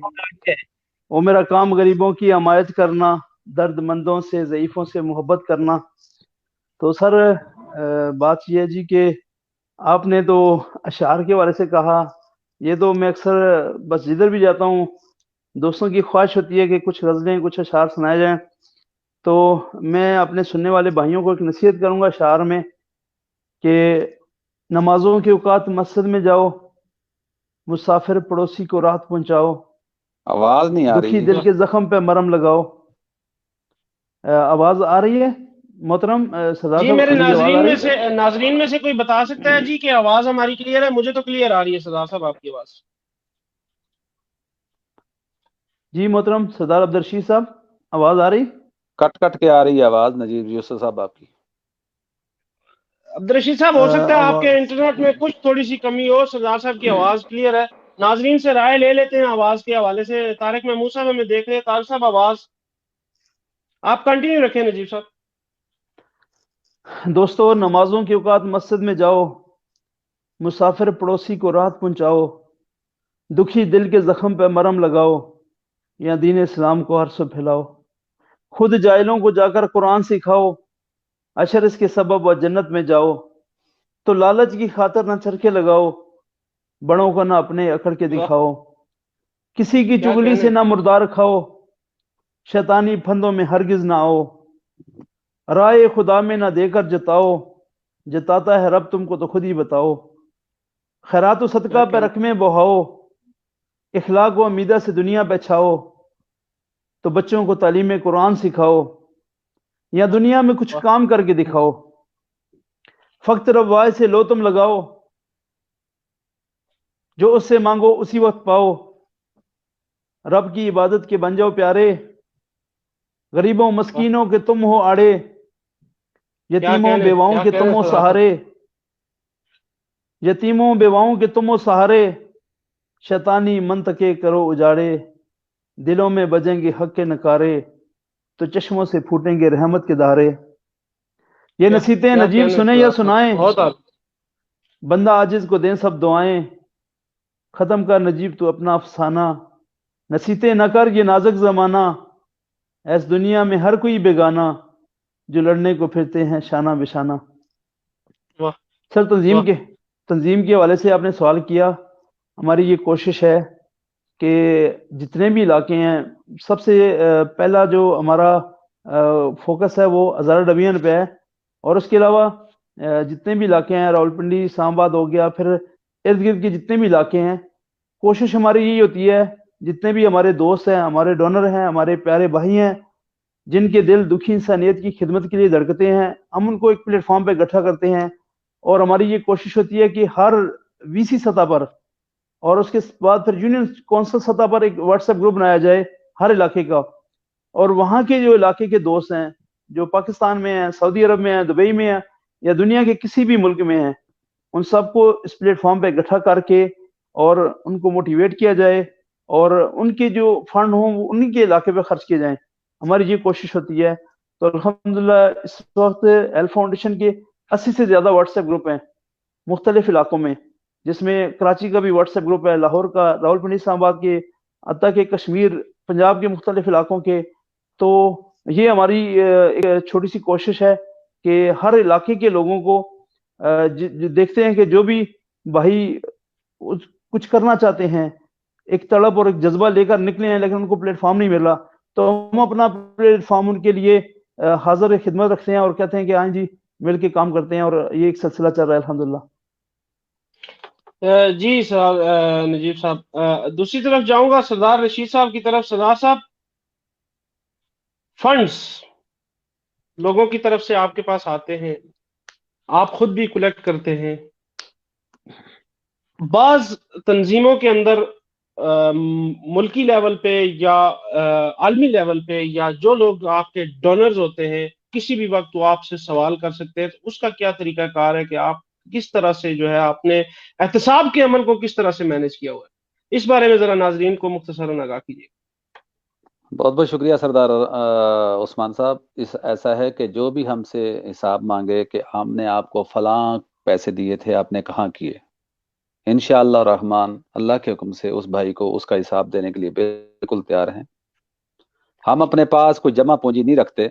وہ میرا کام غریبوں کی حمایت کرنا، درد مندوں سے ضعیفوں سے محبت کرنا. تو سر بات یہ ہے جی کہ آپ نے تو اشعار کے بارے سے کہا، یہ تو میں اکثر بس جدھر بھی جاتا ہوں دوستوں کی خواہش ہوتی ہے کہ کچھ غزلیں کچھ اشعار سنائے جائیں، تو میں اپنے سننے والے بھائیوں کو ایک نصیحت کروں گا اشعار میں کہ نمازوں کے اوقات مسجد میں جاؤ، مسافر پڑوسی کو راحت پہنچاؤ، آواز نہیں آ دکھی رہی دل کے زخم پہ مرم لگاؤ. آواز آ رہی ہے محترم سردار جی صاحب؟ میرے میری آواز آ ناظرین میں سے کوئی بتا سکتا ہے جی کہ آواز ہماری کلیئر ہے؟ مجھے تو کلیئر آ رہی ہے سردار صاحب آپ کی آواز. جی محترم سردار عبدالرشید صاحب آواز آ رہی؟ کٹ کٹ کے آ رہی ہے آواز نجیب یوسف صاحب آپ کی. عبدالرشید صاحب ہو سکتا ہے آپ کے انٹرنیٹ میں کچھ تھوڑی سی کمی ہو، سردار صاحب کی آواز کلیئر ہے. ناظرین سے رائے لے لیتے ہیں آواز کے حوالے سے. طارق محمود صاحب ہمیں دیکھ رہے ہیں. طارق صاحب آواز آپ کنٹینیو رکھیں. نجیب صاحب. دوستو نمازوں کے اوقات مسجد میں جاؤ، مسافر پڑوسی کو راحت پہنچاؤ، دکھی دل کے زخم پہ مرم لگاؤ، یا دین اسلام کو ہر سو پھیلاؤ. خود جاہلوں کو جا کر قرآن سکھاؤ، اشر اس کے سبب و جنت میں جاؤ. تو لالچ کی خاطر نہ چرخے لگاؤ، بڑوں کو نہ اپنے اکڑ کے دکھاؤ. کسی کی کیا چگلی کہنے. سے نہ مردار کھاؤ، شیطانی پھندوں میں ہرگز نہ آؤ. رائے خدا میں نہ دے کر جتاؤ، جتاتا ہے رب تم کو تو خود ہی بتاؤ. خیرات و صدقہ پہ رقمیں بہاؤ، اخلاق و امیدہ سے دنیا پہ چھاؤ. تو بچوں کو تعلیم قرآن سکھاؤ، یا دنیا میں کچھ کام کر کے دکھاؤ. فقط روائے سے لو تم لگاؤ، جو اس سے مانگو اسی وقت پاؤ. رب کی عبادت کے بن جاؤ پیارے، غریبوں مسکینوں کے تم ہو آڑے. یتیموں بیواؤں کے تم ہو سہارے، یتیموں بیواؤں کے تم ہو سہارے. شیطانی منطقے کرو اجاڑے، دلوں میں بجیں گے حق کے نکارے. تو چشموں سے پھوٹیں گے رحمت کے دھارے. یہ نصیحتیں نجیب سنیں یا سنائیں، بندہ عاجز کو دیں سب دعائیں. ختم کر نجیب تو اپنا افسانہ، نصیحتیں نہ کر یہ نازک زمانہ. ایس دنیا میں ہر کوئی بیگانہ، جو لڑنے کو پھرتے ہیں شانہ بشانہ. سر تنظیم کے حوالے سے آپ نے سوال کیا. ہماری یہ کوشش ہے کہ جتنے بھی علاقے ہیں، سب سے پہلا جو ہمارا فوکس ہے وہ ہزارہ ڈویژن پہ ہے، اور اس کے علاوہ جتنے بھی علاقے ہیں، راولپنڈی اسلام آباد ہو گیا، پھر ارد گرد کے جتنے بھی علاقے ہیں، کوشش ہماری یہی ہوتی ہے جتنے بھی ہمارے دوست ہیں، ہمارے ڈونر ہیں، ہمارے پیارے بھائی ہیں جن کے دل دکھی انسانیت کی خدمت کے لیے دھڑکتے ہیں، ہم ان کو ایک پلیٹ فارم پہ اکٹھا کرتے ہیں. اور ہماری یہ کوشش ہوتی ہے کہ ہر وی سی سطح پر اور اس کے بعد پھر یونین کونسل سطح پر ایک واٹس ایپ گروپ بنایا جائے ہر علاقے کا، اور وہاں کے جو علاقے کے دوست ہیں جو پاکستان میں ہیں، سعودی عرب میں ہیں، دبئی میں ہیں، یا دنیا کے کسی بھی ملک میں ہیں، ان سب کو اس پلیٹ فارم پہ اکٹھا کر کے اور ان کو موٹیویٹ کیا جائے اور ان کے جو فنڈ ہوں وہ انہی کے علاقے پہ خرچ کیے جائیں. ہماری یہ کوشش ہوتی ہے. تو الحمدللہ اس وقت ہیلپ فاؤنڈیشن کے 80 سے زیادہ واٹس ایپ گروپ ہیں مختلف علاقوں میں، جس میں کراچی کا بھی واٹس ایپ گروپ ہے، لاہور کا، راولپنڈی، اسلام آباد کے، حتیٰ کہ کشمیر، پنجاب کے مختلف علاقوں کے. تو یہ ہماری ایک چھوٹی سی کوشش ہے کہ ہر علاقے کے لوگوں کو دیکھتے ہیں کہ جو بھی بھائی کچھ کرنا چاہتے ہیں، ایک طلب اور ایک جذبہ لے کر نکلے ہیں لیکن ان کو پلیٹ فارم نہیں مل رہا، تو ہم اپنا پلیٹ فارم ان کے لیے حاضر خدمت رکھتے ہیں اور کہتے ہیں کہ ہاں جی مل کے کام کرتے ہیں، اور یہ ایک سلسلہ چل رہا ہے الحمدللہ. جی سر نجیب صاحب، دوسری طرف جاؤں گا سردار رشید صاحب کی طرف. سردار صاحب، فنڈز لوگوں کی طرف سے آپ کے پاس آتے ہیں، آپ خود بھی کلیکٹ کرتے ہیں. بعض تنظیموں کے اندر ملکی لیول پہ یا عالمی لیول پہ یا جو لوگ آپ کے ڈونرز ہوتے ہیں کسی بھی وقت وہ آپ سے سوال کر سکتے ہیں، تو اس کا کیا طریقہ کار ہے کہ آپ کس طرح سے جو ہے آپ نے احتساب کے عمل کو کس طرح سے مینج کیا ہوا ہے؟ اس بارے میں ذرا ناظرین کو مختصراً آگاہ کیجیے. بہت بہت شکریہ سردار عثمان صاحب. ایسا ہے کہ جو بھی ہم سے حساب مانگے کہ ہم نے آپ کو فلاں پیسے دیے تھے، آپ نے کہاں کیے، انشاءاللہ الرحمن اللہ کے حکم سے اس بھائی کو اس کا حساب دینے کے لیے بالکل تیار ہیں. ہم اپنے پاس کوئی جمع پونجی نہیں رکھتے.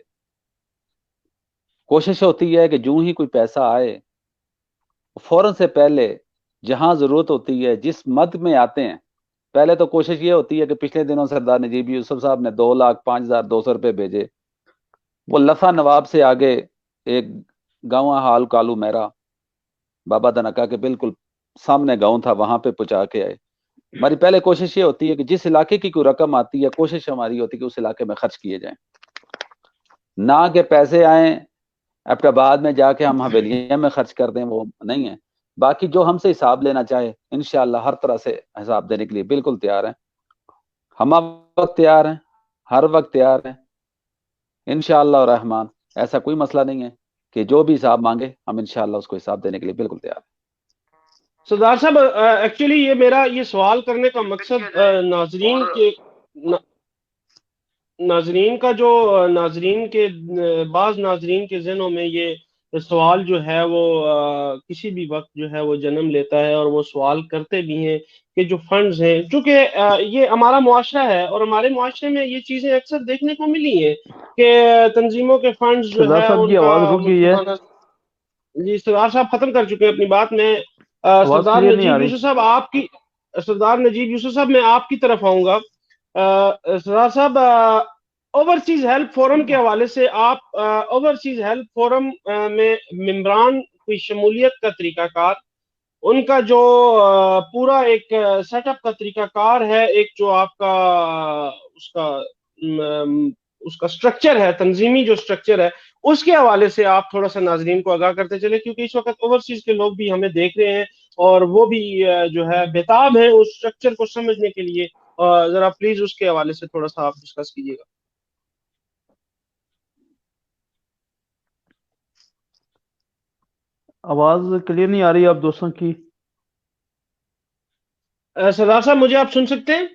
کوشش ہوتی ہے کہ جو ہی کوئی پیسہ آئے فوراً سے پہلے جہاں ضرورت ہوتی ہے، جس مد میں آتے ہیں، پہلے تو کوشش یہ ہوتی ہے کہ پچھلے دنوں سردار نجیب یوسف صاحب نے 2,05,200 روپے بھیجے. وہ لفا نواب سے آگے ایک گاؤں حال کالو میرا بابا دنکا کے بالکل سامنے گاؤں تھا، وہاں پہ پہنچا کے آئے. ہماری پہلے کوشش یہ ہوتی ہے کہ جس علاقے کی کوئی رقم آتی ہے، کوشش ہماری ہوتی ہے کہ اس علاقے میں خرچ کیے جائیں، نہ کہ پیسے آئیں ایبٹ آباد میں جا کے ہم حویلیاں میں خرچ کر دیں. وہ نہیں ہے. باقی جو ہم سے حساب لینا چاہے انشاءاللہ ہر طرح سے حساب دینے کے لیے بالکل تیار ہیں. ہم وقت تیار ہیں، ہر وقت تیار ہیں انشاءاللہ الرحمن. ایسا کوئی مسئلہ نہیں ہے کہ جو بھی حساب مانگے ہم انشاءاللہ اس کو حساب دینے کے لیے بالکل تیار ہیں. سردار صاحب، ایکچولی یہ میرا یہ سوال کرنے کا مقصد ناظرین کا جو ناظرین کے بعض ناظرین کے ذہنوں میں یہ سوال جو ہے وہ کسی بھی وقت جو ہے وہ جنم لیتا ہے، اور وہ سوال کرتے بھی ہیں کہ جو فنڈز ہیں، چونکہ یہ ہمارا معاشرہ ہے اور ہمارے معاشرے میں یہ چیزیں اکثر دیکھنے کو ملی ہیں کہ تنظیموں کے فنڈز جو سردار ہے صاحب ان کی کا آواز رک گئی ہے، جی سردار صاحب ختم کر چکے ہیں اپنی بات. میں آواز سردار کلیئر نہیں آ نجیب رہی. یوسف صاحب میں آپ کی طرف آؤں گا. سردار صاحب، اوورسیز ہیلپ فورم کے حوالے سے آپ اوورسیز ہیلپ فورم میں ممبران کی شمولیت کا طریقہ کار، ان کا جو پورا ایک سیٹ اپ کا طریقہ کار ہے، ایک جو آپ کا اس کا سٹرکچر ہے، تنظیمی جو سٹرکچر ہے، اس کے حوالے سے آپ تھوڑا سا ناظرین کو آگاہ کرتے چلے، کیونکہ اس وقت اوورسیز کے لوگ بھی ہمیں دیکھ رہے ہیں اور وہ بھی جو ہے بےتاب ہیں اس سٹرکچر کو سمجھنے کے لیے. ذرا پلیز اس کے حوالے سے تھوڑا سا آپ ڈسکس کیجیے گا. آواز کلیئر نہیں آ رہی آپ دوستوں کی. سردار صاحب، مجھے آپ سن سکتے ہیں؟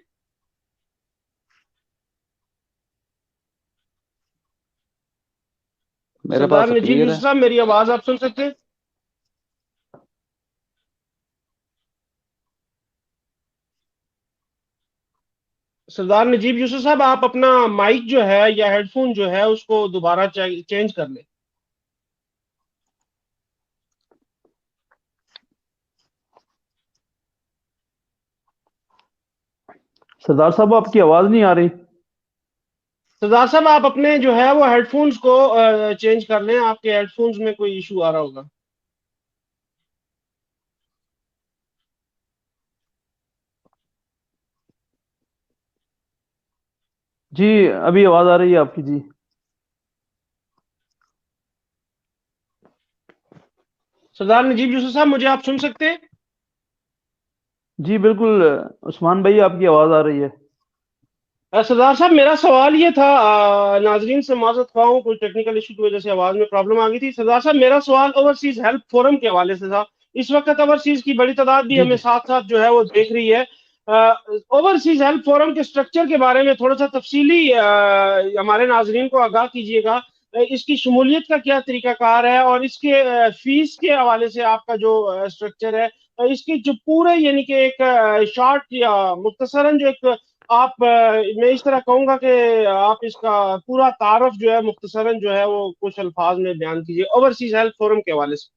میرے سردار پاس نجیب کلیئر ہے. یوسف صاحب، میری آواز آپ سن سکتے ہیں؟ سردار نجیب یوسف صاحب، آپ اپنا مائک جو ہے یا ہیڈ فون جو ہے اس کو دوبارہ چینج کر لیں. سردار صاحب آپ کی آواز نہیں آ رہی. سردار صاحب، آپ اپنے جو ہے وہ ہیڈ فونز کو چینج کر لیں، آپ کے ہیڈ فونز میں کوئی ایشو آ رہا ہوگا. جی ابھی آواز آ رہی ہے آپ کی. جی سردار نجیب یوسف صاحب، مجھے آپ سن سکتے ہیں؟ جی بالکل عثمان بھائی آپ کی آواز آ رہی ہے. سردار صاحب، میرا سوال یہ تھا، ناظرین سے معذرت خواہ ہوں، کوئی ٹیکنیکل ایشو کی وجہ سے آواز میں پرابلم آ گئی تھی. سردار صاحب، میرا سوال اوورسیز ہیلپ فورم کے حوالے سے تھا اس وقت اوورسیز کی بڑی تعداد بھی جی ہمیں جی ساتھ ساتھ جو ہے وہ دیکھ رہی ہے. اوورسیز ہیلپ فورم کے سٹرکچر کے بارے میں تھوڑا سا تفصیلی ہمارے ناظرین کو آگاہ کیجیے گا. اس کی شمولیت کا کیا طریقہ کار ہے اور اس کے فیس کے حوالے سے آپ کا جو سٹرکچر ہے, اس کی جو پورے یعنی کہ ایک شارٹ یا مختصراً جو ایک آپ میں اس طرح کہوں گا کہ آپ اس کا پورا تعارف جو ہے مختصراً جو ہے وہ کچھ الفاظ میں بیان کیجیے اوورسیز ہیلپ فورم کے حوالے سے.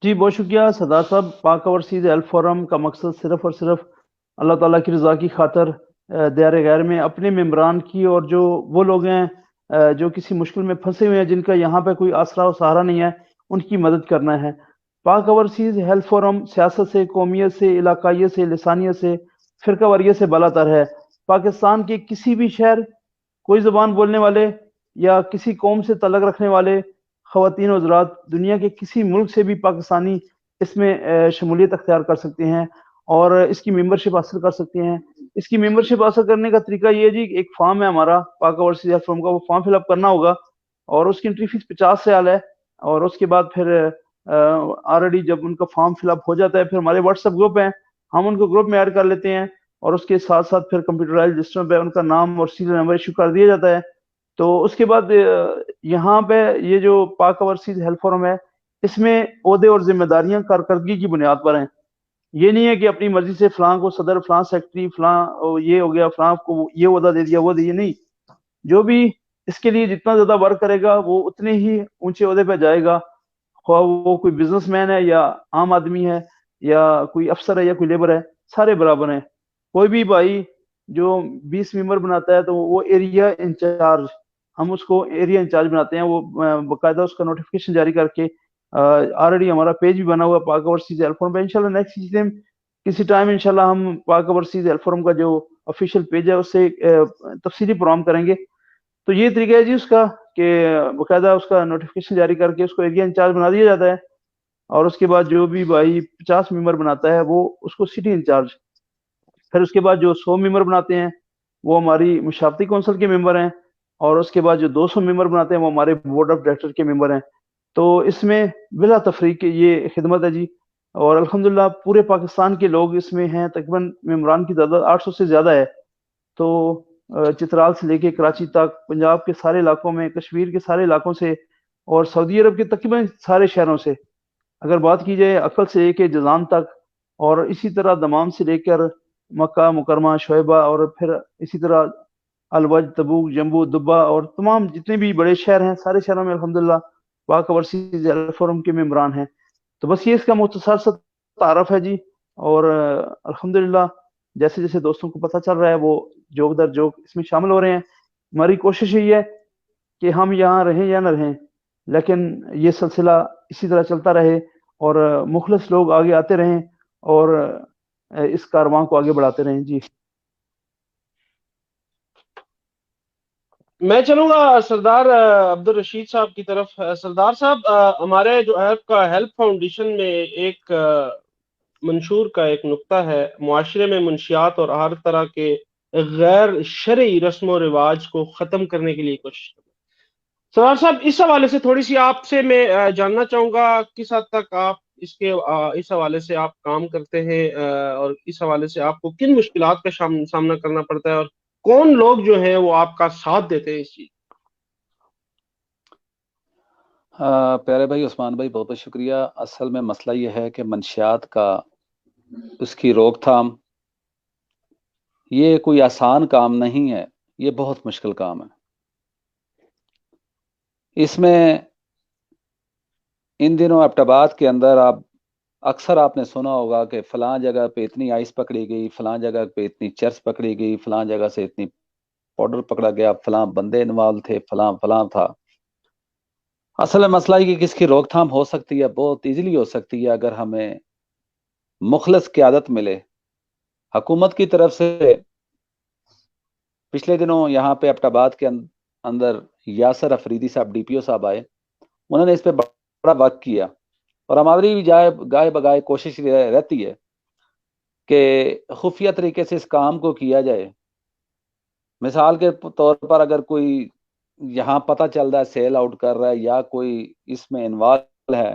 جی بہت شکریہ سردار صاحب. پاک اوورسیز ہیلپ فورم کا مقصد صرف اور صرف اللہ تعالیٰ کی رضا کی خاطر دیار غیر میں اپنے ممبران کی اور جو وہ لوگ ہیں جو کسی مشکل میں پھنسے ہوئے ہیں, جن کا یہاں پہ کوئی آسرا و سہارا نہیں ہے, ان کی مدد کرنا ہے. پاک اوورسیز ہیلپ فورم سیاست سے, قومیت سے, علاقائیت سے, لسانیت سے, فرقہ واریت سے بالا تر ہے. پاکستان کے کسی بھی شہر, کوئی زبان بولنے والے یا کسی قوم سے تعلق رکھنے والے خواتین و حضرات, دنیا کے کسی ملک سے بھی پاکستانی اس میں شمولیت اختیار کر سکتے ہیں اور اس کی ممبرشپ حاصل کر سکتے ہیں. اس کی ممبرشپ حاصل کرنے کا طریقہ یہ ہے جی, ایک فارم ہے ہمارا پاک اوورسیز ہیلپ فورم کا, وہ فارم فل اپ کرنا ہوگا اور اس کی انٹری فیس 50 ریال ہے. اور اس کے بعد پھر آلریڈی جب ان کا فارم فل اپ ہو جاتا ہے, پھر ہمارے واٹس ایپ گروپ ہیں, ہم ان کو گروپ میں ایڈ کر لیتے ہیں اور اس کے ساتھ ساتھ پھر کمپیوٹرائز رجسٹر پہ ان کا نام اور سیریل نمبر ایشو کر دیا جاتا ہے. تو اس کے بعد یہاں پہ یہ جو پاک اوورسیز ہیلپ فورم ہے, اس میں عہدے اور ذمہ داریاں کارکردگی کی بنیاد پر ہیں. یہ نہیں ہے کہ اپنی مرضی سے فلاں کو صدر, فلاں سیکٹری, فلاں یہ ہو گیا, فلاں کو یہ عہدہ دے دیا, وہ دے, نہیں. جو بھی اس کے لیے جتنا زیادہ ورک کرے گا وہ اتنے ہی اونچے عہدے پہ جائے گا, خواہ وہ کوئی بزنس مین ہے یا عام آدمی ہے یا کوئی افسر ہے یا کوئی لیبر ہے, سارے برابر ہیں. کوئی بھی بھائی جو 20 ممبر بناتا ہے تو وہ ایریا انچارج, ہم اس کو ایریا انچارج بناتے ہیں, وہ باقاعدہ اس کا نوٹیفیکیشن جاری کر کے آلریڈی ہمارا پیج بھی بنا ہوا ہے پاک اوورسیز ہیلپ فورم پہ. انشاءاللہ نیکسٹ ٹائم کسی ٹائم انشاءاللہ ہم پاک اوورسیز ہیلپ فورم کا جو آفیشیل پیج ہے اس سے تفصیلی پروگرام کریں گے. تو یہ طریقہ ہے جی اس کا کہ باقاعدہ اس کا نوٹیفیکیشن جاری کر کے اس کو ایریا انچارج بنا دیا جاتا ہے, اور اس کے بعد جو بھی بھائی 50 ممبر بناتا ہے وہ اس کو سٹی انچارج, پھر اس کے بعد جو 100 ممبر بناتے ہیں وہ ہماری مشاورتی کونسل کے ممبر ہیں, اور اس کے بعد جو 200 ممبر بناتے ہیں وہ ہمارے بورڈ آف ڈائریکٹر کے ممبر ہیں. تو اس میں بلا تفریق یہ خدمت ہے جی, اور الحمدللہ پورے پاکستان کے لوگ اس میں ہیں, تقریباً ممبران کی تعداد 800 سے زیادہ ہے. تو چترال سے لے کے کراچی تک, پنجاب کے سارے علاقوں میں, کشمیر کے سارے علاقوں سے, اور سعودی عرب کے تقریباً سارے شہروں سے, اگر بات کی جائے عقل سے لے کے جزان تک, اور اسی طرح دمام سے لے کر مکہ مکرمہ, شعیبہ, اور پھر اسی طرح الوج, تبوک, جمبو, دبا, اور تمام جتنے بھی بڑے شہر ہیں سارے شہروں میں الحمدللہ پاک اوورسیز ہیلپ فورم کے ممبران ہیں. تو بس یہ اس کا مختصر سا تعارف ہے جی, اور الحمدللہ جیسے جیسے دوستوں کو پتہ چل رہا ہے وہ جوک در جوک اس میں شامل ہو رہے ہیں. ہماری کوشش یہی ہے کہ ہم یہاں رہیں یا نہ رہیں, لیکن یہ سلسلہ اسی طرح چلتا رہے اور مخلص لوگ آگے آتے رہیں اور اس کارواں کو آگے بڑھاتے رہیں. جی میں چلوں گا سردار عبدالرشید صاحب کی طرف. سردار صاحب, ہمارے جو ایپ کا ہیلپ فاؤنڈیشن میں ایک منشور کا ایک نقطہ ہے, معاشرے میں منشیات اور ہر طرح کے غیر شرعی رسم و رواج کو ختم کرنے کے لیے کوشش کرنا. سردار صاحب, اس حوالے سے تھوڑی سی آپ سے میں جاننا چاہوں گا کس حد تک آپ اس حوالے سے آپ کام کرتے ہیں, اور اس حوالے سے آپ کو کن مشکلات کا سامنا کرنا پڑتا ہے, اور کون لوگ جو ہیں وہ آپ کا ساتھ دیتے ہیں اس چیز. پیارے بھائی عثمان بھائی بہت بہت شکریہ. اصل میں مسئلہ یہ ہے کہ منشیات کا اس کی روک تھام یہ کوئی آسان کام نہیں ہے, یہ بہت مشکل کام ہے. اس میں ان دنوں ایبٹ کے اندر اکثر آپ نے سنا ہوگا کہ فلاں جگہ پہ اتنی آئس پکڑی گئی, فلاں جگہ پہ اتنی چرس پکڑی گئی, فلاں جگہ سے اتنی پاؤڈر پکڑا گیا, فلاں بندے انوالو تھے, فلاں فلاں تھا. اصل مسئلہ یہ کہ اس کی روک تھام ہو سکتی ہے, بہت ایزیلی ہو سکتی ہے اگر ہمیں مخلص قیادت ملے. حکومت کی طرف سے پچھلے دنوں یہاں پہ ایبٹ کے اندر یاسر افریدی صاحب ڈی پی او صاحب آئے, انہوں نے اس پہ بڑا ورک کیا, اور ہماری بھی گائے بگائے کوشش رہتی ہے کہ خفیہ طریقے سے اس کام کو کیا جائے. مثال کے طور پر اگر کوئی یہاں پتہ چل رہا ہے سیل آؤٹ کر رہا ہے یا کوئی اس میں انوالو ہے,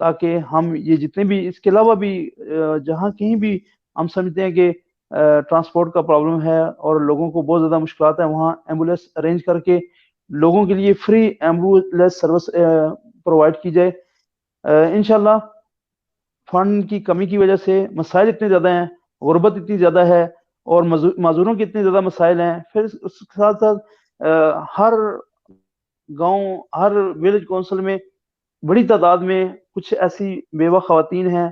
تاکہ ہم یہ جتنے بھی اس کے علاوہ بھی جہاں کہیں بھی ہم سمجھتے ہیں کہ ٹرانسپورٹ کا پرابلم ہے اور لوگوں کو بہت زیادہ مشکلات ہیں، وہاں ایمبولینس ارینج کر کے لوگوں کے لیے فری ایمبولینس سروس پرووائڈ کی جائے۔ انشاءاللہ فنڈ کی کمی کی وجہ سے مسائل اتنے زیادہ ہیں، غربت اتنی زیادہ ہے اور معذوروں کے اتنے زیادہ مسائل ہیں، پھر اس کے ساتھ ساتھ ہر گاؤں، ہر ولیج کونسل میں بڑی تعداد میں کچھ ایسی بیوہ خواتین ہیں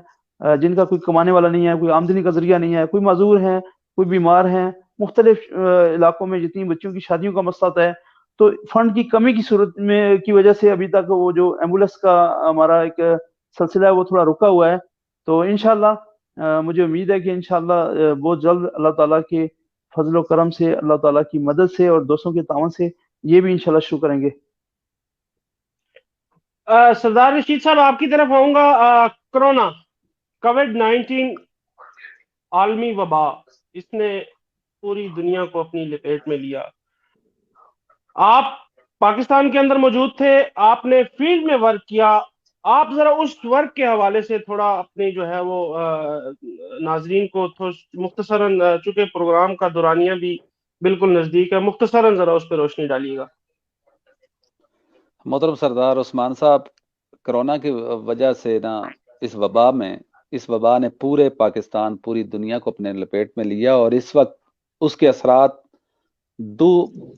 جن کا کوئی کمانے والا نہیں ہے، کوئی آمدنی کا ذریعہ نہیں ہے، کوئی معذور ہیں، کوئی بیمار ہیں، مختلف علاقوں میں جتنی بچوں کی شادیوں کا مسئلہ ہوتا ہے، تو فنڈ کی کمی کی صورت میں کی وجہ سے ابھی تک وہ جو ایمبولینس کا ہمارا ایک سلسلہ ہے وہ تھوڑا رکا ہوا ہے۔ تو انشاءاللہ مجھے امید ہے کہ انشاءاللہ بہت جلد اللہ تعالیٰ کے فضل و کرم سے، اللہ تعالیٰ کی مدد سے اور دوستوں کے تعاون سے یہ بھی انشاءاللہ شروع کریں گے۔ سردار رشید صاحب آپ کی طرف آؤں گا۔ کرونا، کووڈ-19 عالمی وبا، اس نے پوری دنیا کو اپنی لپیٹ میں لیا۔ آپ پاکستان کے اندر موجود تھے، آپ نے فیلڈ میں ورک کیا، آپ ذرا اس ورک کے حوالے سے تھوڑا اپنی جو ہے وہ ناظرین کو مختصراً، چونکہ پروگرام کا دورانیہ بھی بالکل نزدیک ہے، مختصراً ذرا اس پہ روشنی ڈالیے گا۔ محترم سردار عثمان صاحب، کرونا کی وجہ سے نا اس وبا نے پورے پاکستان، پوری دنیا کو اپنے لپیٹ میں لیا، اور اس وقت اس کے اثرات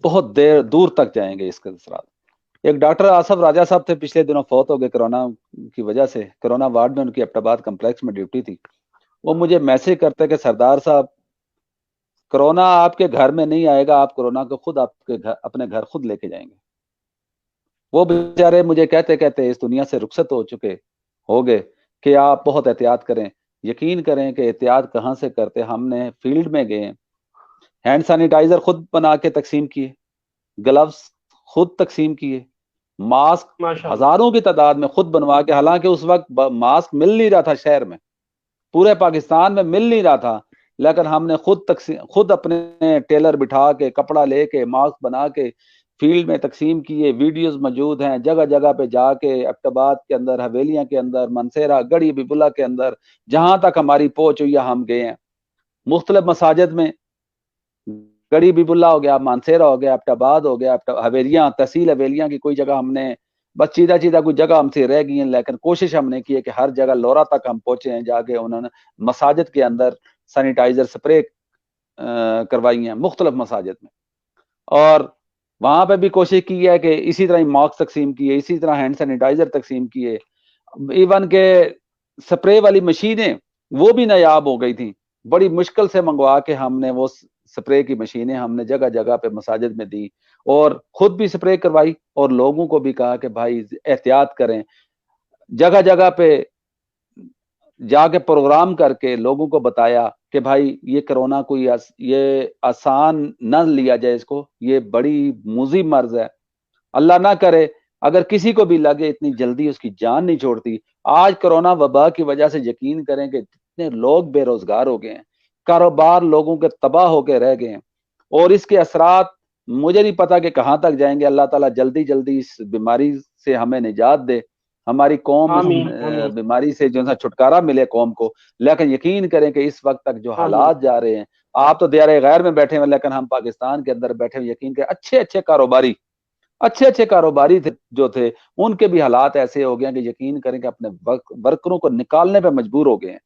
بہت دور تک جائیں گے۔ اس کے اثرات، ایک ڈاکٹر آصف راجہ صاحب تھے، پچھلے دنوں فوت ہو گئے کرونا کی وجہ سے۔ کرونا وارڈ میں ان کی ایبٹ کمپلیکس میں ڈیوٹی تھی۔ وہ مجھے میسج کرتے کہ سردار صاحب، کرونا آپ کے گھر میں نہیں آئے گا، آپ کرونا کو خود اپنے گھر خود لے کے جائیں گے۔ وہ بیچارے مجھے کہتے اس دنیا سے رخصت ہو گئے کہ آپ بہت احتیاط کریں۔ یقین کریں کہ احتیاط کہاں سے کرتے، ہم نے فیلڈ میں گئے، ہینڈ سینیٹائزر خود بنا کے تقسیم کیے، گلوز خود تقسیم کیے، ماسک ہزاروں کی تعداد میں خود بنوا کے، حالانکہ اس وقت ماسک مل نہیں رہا تھا، شہر میں پورے پاکستان میں مل نہیں رہا تھا، لیکن ہم نے خود اپنے ٹیلر بٹھا کے، کپڑا لے کے، ماسک بنا کے فیلڈ میں تقسیم کیے۔ ویڈیوز موجود ہیں، جگہ جگہ پہ جا کے، ایبٹ کے اندر، حویلیاں کے اندر، منسیرا، گڑھی ببلا کے اندر، جہاں تک ہماری پہنچ ہوئی ہے ہم گئے ہیں۔ مختلف مساجد میں، گڑھی ببلا ہو گیا، مانسیرا ہو گیا، ایبٹ ہو گیا، حویلیاں، تحصیل حویلیاں کی کوئی جگہ ہم نے بس چیدہ کوئی جگہ ہم سے رہ گئی ہیں، لیکن کوشش ہم نے کی ہے کہ ہر جگہ لورا تک ہم پہنچے ہیں، جا کے انہوں نے مساجد کے اندر سینیٹائزر سپرے کروائی ہیں مختلف مساجد میں، اور وہاں پہ بھی کوشش کی ہے کہ اسی طرح ماسک تقسیم کیے، اسی طرح ہینڈ سینیٹائزر تقسیم کیے، ایون کہ سپرے والی مشینیں وہ بھی نایاب ہو گئی تھیں، بڑی مشکل سے منگوا کے ہم نے وہ سپرے کی مشینیں ہم نے جگہ جگہ پہ مساجد میں دی، اور خود بھی سپرے کروائی، اور لوگوں کو بھی کہا کہ بھائی احتیاط کریں۔ جگہ جگہ پہ جا کے پروگرام کر کے لوگوں کو بتایا کہ بھائی یہ کرونا کوئی یہ آسان نہ لیا جائے، اس کو، یہ بڑی موذی مرض ہے، اللہ نہ کرے اگر کسی کو بھی لگے اتنی جلدی اس کی جان نہیں چھوڑتی۔ آج کرونا وبا کی وجہ سے یقین کریں کہ جتنے لوگ بے روزگار ہو گئے ہیں، کاروبار لوگوں کے تباہ ہو کے رہ گئے ہیں، اور اس کے اثرات مجھے نہیں پتا کہ کہاں تک جائیں گے۔ اللہ تعالیٰ جلدی جلدی اس بیماری سے ہمیں نجات دے، ہماری قوم اس بیماری سے جو ہے چھٹکارا ملے قوم کو۔ لیکن یقین کریں کہ اس وقت تک جو حالات جا رہے ہیں، آپ تو دیار غیر میں بیٹھے ہیں، لیکن ہم پاکستان کے اندر بیٹھے ہیں، یقین کریں اچھے کاروباری جو تھے ان کے بھی حالات ایسے ہو گئے ہیں کہ یقین کریں کہ اپنے ورکروں کو نکالنے پہ مجبور ہو گئے ہیں،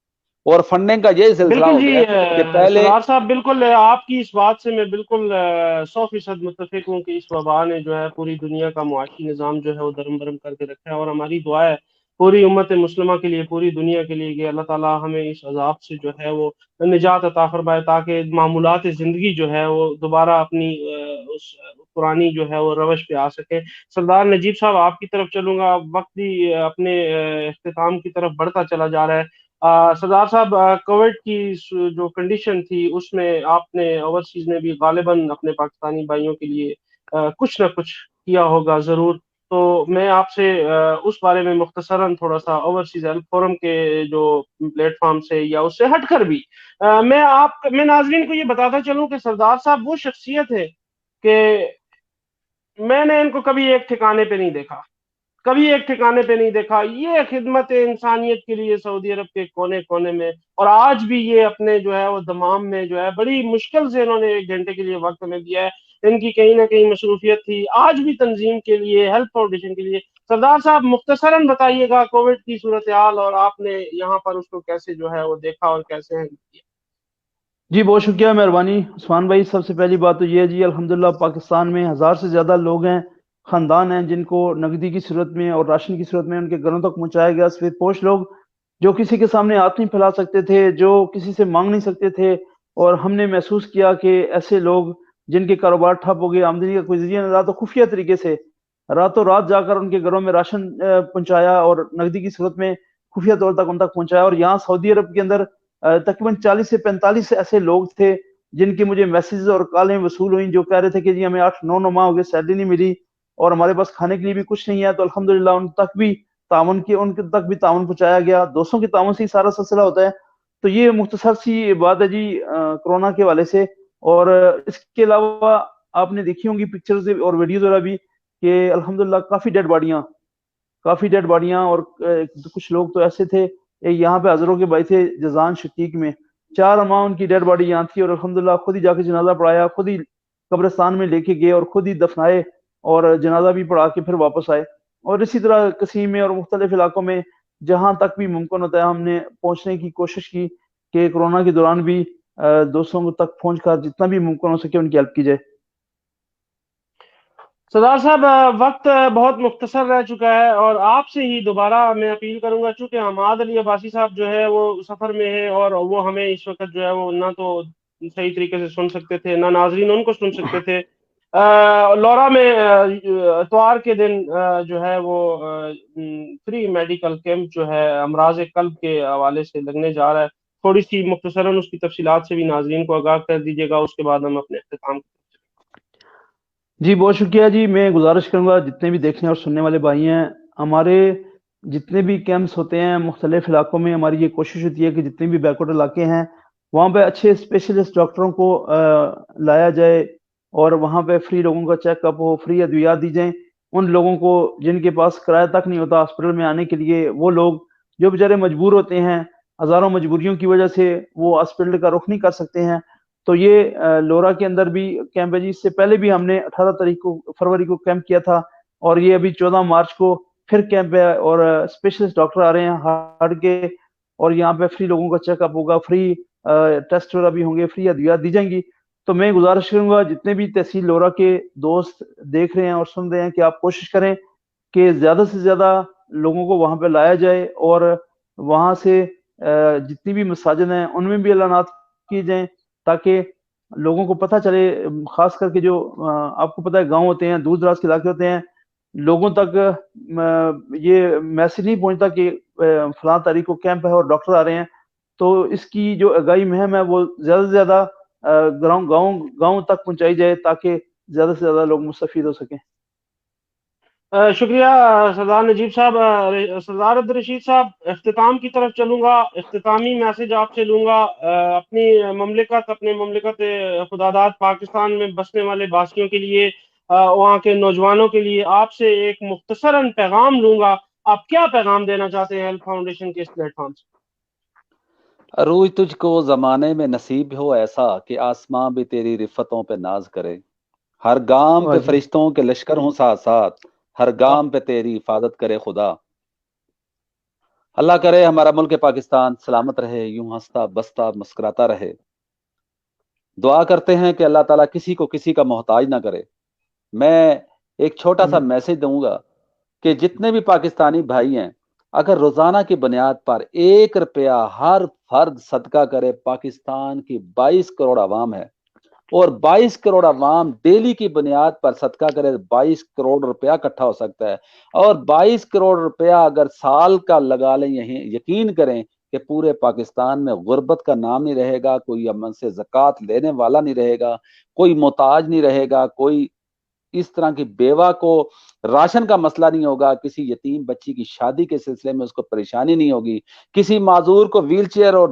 اور فنڈنگ کا یہ سلسلہ ہو گیا کہ پہلے سردار صاحب بالکل آپ کی اس بات سے میں بالکل 100% متفق ہوں کہ اس وبا نے جو ہے پوری دنیا کا معاشی نظام جو ہے وہ درم برم کر کے رکھا ہے، اور ہماری دعا ہے پوری امت مسلمہ کے لیے، پوری دنیا کے لیے، کہ اللہ تعالیٰ ہمیں اس عذاب سے جو ہے وہ نجات عطا فرمائے، تاکہ معمولات زندگی جو ہے وہ دوبارہ اپنی اس پرانی جو ہے وہ روش پہ آ سکے۔ سردار نجیب صاحب آپ کی طرف چلوں گا، وقت بھی اپنے اختتام کی طرف بڑھتا چلا جا رہا ہے۔ سردار صاحب، کووڈ کی جو کنڈیشن تھی اس میں آپ نے اوورسیز میں بھی غالباً اپنے پاکستانی بھائیوں کے لیے کچھ نہ کچھ کیا ہوگا ضرور، تو میں آپ سے اس بارے میں مختصراً تھوڑا سا اوورسیز ہیلپ فورم کے جو پلیٹ فارم سے یا اس سے ہٹ کر بھی میں ناظرین کو یہ بتاتا چلوں کہ سردار صاحب وہ شخصیت ہے کہ میں نے ان کو کبھی ایک ٹھکانے پہ نہیں دیکھا، کبھی ایک ٹھکانے پہ نہیں دیکھا. یہ خدمت انسانیت کے لیے سعودی عرب کے کونے کونے میں، اور آج بھی یہ اپنے جو ہے وہ دمام میں جو ہے بڑی مشکل سے انہوں نے 1 گھنٹے کے لیے وقت ہمیں دیا ہے. ان کی کہیں نہ کہیں مصروفیت تھی آج بھی تنظیم کے لیے، ہیلتھ فاؤنڈیشن کے لیے. سردار صاحب مختصراً بتائیے گا کووڈ کی صورتحال، اور آپ نے یہاں پر اس کو کیسے جو ہے وہ دیکھا اور کیسے ہینڈل کیا. جی بہت شکریہ، مہربانی عثمان بھائی. سب سے پہلی بات تو یہ ہے جی الحمدللہ پاکستان میں 1000 سے زیادہ لوگ ہیں، خاندان ہیں جن کو نقدی کی صورت میں اور راشن کی صورت میں ان کے گھروں تک پہنچایا گیا. سفید پوش لوگ جو کسی کے سامنے ہاتھ نہیں پھیلا سکتے تھے، جو کسی سے مانگ نہیں سکتے تھے، اور ہم نے محسوس کیا کہ ایسے لوگ جن کے کاروبار ٹھپ ہو گئے، آمدنی کا کوئی ذریعہ نہ رہا، تو خفیہ طریقے سے راتوں رات جا کر ان کے گھروں میں راشن پہنچایا اور نقدی کی صورت میں خفیہ طور تک ان تک پہنچایا. اور یہاں سعودی عرب کے اندر تقریباً 40 سے 45 ایسے لوگ تھے جن کی مجھے میسیجز اور کالیں وصول ہوئیں، جو کہہ رہے تھے کہ جی ہمیں 8-9 ماہ ہو گئے سیلری نہیں ملی اور ہمارے پاس کھانے کے لیے بھی کچھ نہیں ہے. تو الحمدللہ ان تک بھی تعاون پہنچایا گیا. دوستوں کے تعاون سے ہی سارا سلسلہ ہوتا ہے. تو یہ مختصر سی بات ہے جی کرونا کے حوالے سے. اور اس کے علاوہ آپ نے دیکھی ہوں گی پکچرز اور ویڈیوز وغیرہ بھی کہ الحمدللہ کافی ڈیڈ باڈیاں اور کچھ لوگ تو ایسے تھے یہاں پہ حضروں کے بھائی تھے جزان شقیق میں، 4 ماہ ان کی ڈیڈ باڈی یہاں تھی، اور الحمدللہ خود ہی جا کے جنازہ پڑھایا، خود ہی قبرستان میں لے کے گئے اور خود ہی دفنائے اور جنازہ بھی پڑھا کے پھر واپس آئے. اور اسی طرح قصیم میں اور مختلف علاقوں میں جہاں تک بھی ممکن ہوتا ہے ہم نے پہنچنے کی کوشش کی کہ کرونا کے دوران بھی دوستوں تک پہنچ کر جتنا بھی ممکن ہو سکے ان کی ہیلپ کی جائے. سردار صاحب وقت بہت مختصر رہ چکا ہے، اور آپ سے ہی دوبارہ میں اپیل کروں گا، چونکہ حماد علی عباسی صاحب جو ہے وہ سفر میں ہے اور وہ ہمیں اس وقت جو ہے وہ نہ تو صحیح طریقے سے سن سکتے تھے، نہ ناظرین ان کو سن سکتے تھے. لورا میں اتوار کے دن جو ہے وہ فری میڈیکل کیمپ جو ہے امراض قلب کے حوالے سے لگنے جا رہا ہے. تھوڑی سی مختصراً اس کی تفصیلات سے بھی ناظرین کو آگاہ کر دیجیے گا، اس کے بعد ہم اپنے اختتام. جی بہت شکریہ جی. میں گزارش کروں گا جتنے بھی دیکھنے اور سننے والے بھائی ہیں، ہمارے جتنے بھی کیمپس ہوتے ہیں مختلف علاقوں میں، ہماری یہ کوشش ہوتی ہے کہ جتنے بھی بیکورڈ علاقے ہیں وہاں پہ اچھے اسپیشلسٹ ڈاکٹروں کو لایا جائے اور وہاں پہ فری لوگوں کا چیک اپ ہو، فری ادویات دی جائیں. ان لوگوں کو جن کے پاس کرایہ تک نہیں ہوتا ہاسپٹل میں آنے کے لیے، وہ لوگ جو بیچارے مجبور ہوتے ہیں، ہزاروں مجبوریوں کی وجہ سے وہ ہاسپٹل کا رخ نہیں کر سکتے ہیں، تو یہ لورا کے اندر بھی کیمپ ہے جی. اس سے پہلے بھی ہم نے 18 فروری کو کیمپ کیا تھا، اور یہ ابھی 14 مارچ کو پھر کیمپ ہے، اور اسپیشلسٹ ڈاکٹر آ رہے ہیں ہارٹ کے، اور یہاں پہ فری لوگوں کا چیک اپ ہوگا، فری ٹیسٹ وغیرہ بھی ہوں گے، فری ادویات دی جائیں گی. تو میں گزارش کروں گا جتنے بھی تحصیل لورا کے دوست دیکھ رہے ہیں اور سن رہے ہیں کہ آپ کوشش کریں کہ زیادہ سے زیادہ لوگوں کو وہاں پہ لایا جائے، اور وہاں سے جتنی بھی مساجد ہیں ان میں بھی اعلانات کیے جائیں تاکہ لوگوں کو پتہ چلے. خاص کر کے جو آپ کو پتہ ہے گاؤں ہوتے ہیں، دور دراز کے علاقے ہوتے ہیں، لوگوں تک یہ میسج نہیں پہنچتا کہ فلاں تاریخ کو کیمپ ہے اور ڈاکٹر آ رہے ہیں. تو اس کی جو آگاہی مہم ہے وہ زیادہ سے زیادہ گاؤں تک پہنچائی جائے تاکہ زیادہ سے زیادہ لوگ مستفید ہو سکیں. شکریہ سردار نجیب صاحب. سردار عبدالرشید صاحب، اختتام کی طرف چلوں گا، اختتامی میسج آپ سے لوں گا. اپنی مملکت خداداد پاکستان میں بسنے والے باسیوں کے لیے، وہاں کے نوجوانوں کے لیے آپ سے ایک مختصراً پیغام لوں گا. آپ کیا پیغام دینا چاہتے ہیں ہیلتھ فاؤنڈیشن کے اس پلیٹ فارم سے؟ عروج تجھ کو زمانے میں نصیب ہو ایسا کہ آسماں بھی تیری رفتوں پہ ناز کرے، ہر گام پہ فرشتوں کے لشکر ہوں ساتھ ساتھ، ہر گام پہ تیری حفاظت کرے خدا. اللہ کرے ہمارا ملک پاکستان سلامت رہے، یوں ہنستا بستا مسکراتا رہے. دعا کرتے ہیں کہ اللہ تعالیٰ کسی کو کسی کا محتاج نہ کرے. میں ایک چھوٹا سا میسج دوں گا کہ جتنے بھی پاکستانی بھائی ہیں، اگر روزانہ کی بنیاد پر 1 روپیہ ہر فرد صدقہ کرے، پاکستان کی 22 کروڑ عوام ہے، اور 22 کروڑ عوام ڈیلی کی بنیاد پر صدقہ کرے، 22 کروڑ روپیہ اکٹھا ہو سکتا ہے. اور 22 کروڑ روپیہ اگر سال کا لگا لیں، یقین کریں کہ پورے پاکستان میں غربت کا نام نہیں رہے گا، کوئی امن سے زکوٰۃ لینے والا نہیں رہے گا، کوئی محتاج نہیں رہے گا، کوئی اس طرح کی بیوہ کو راشن کا مسئلہ نہیں ہوگا، کسی یتیم بچی کی شادی کے سلسلے میں اس کو پریشانی نہیں ہوگی، کسی معذور کو ویل چیئر اور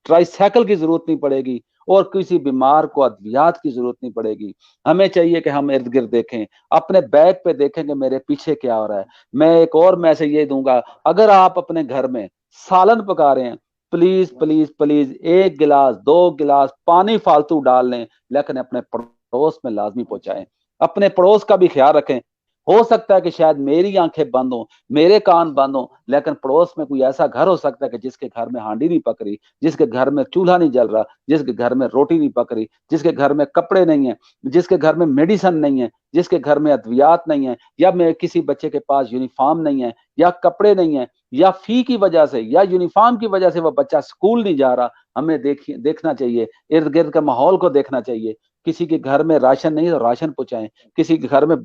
ٹرائی سائیکل کی ضرورت نہیں پڑے گی، اور کسی بیمار کو ادویات کی ضرورت نہیں پڑے گی. ہمیں چاہیے کہ ہم ارد گرد دیکھیں, اپنے بیک پہ دیکھیں کہ میرے پیچھے کیا ہو رہا ہے. میں ایک اور میسج یہ دوں گا, اگر آپ اپنے گھر میں سالن پکا رہے ہیں, please please please 1 glass 2 glass پانی فالتو ڈال لیں, لیکن اپنے پڑوس میں لازمی پہنچائیں. اپنے پڑوس کا بھی خیال رکھیں. ہو سکتا ہے کہ شاید میری آنکھیں بند ہوں, میرے کان بند ہوں, لیکن پڑوس میں کوئی ایسا گھر ہو سکتا ہے کہ جس کے گھر میں ہانڈی نہیں پک رہی, جس کے گھر میں چولہا نہیں جل رہا, جس کے گھر میں روٹی نہیں پک رہی, جس کے گھر میں کپڑے نہیں ہیں, جس کے گھر میں میڈیسن نہیں ہے, جس کے گھر میں ادویات نہیں ہیں, یا میں کسی بچے کے پاس یونیفارم نہیں ہے, یا کپڑے نہیں ہیں, یا فی کی وجہ سے یا یونیفارم کی وجہ سے وہ بچہ اسکول نہیں جا رہا. ہمیں دیکھنا چاہیے, ارد گرد کے ماحول کو دیکھنا چاہیے. کسی کے گھر میں راشن نہیں تو راشن پہنچائیں. کسی کے گھر میں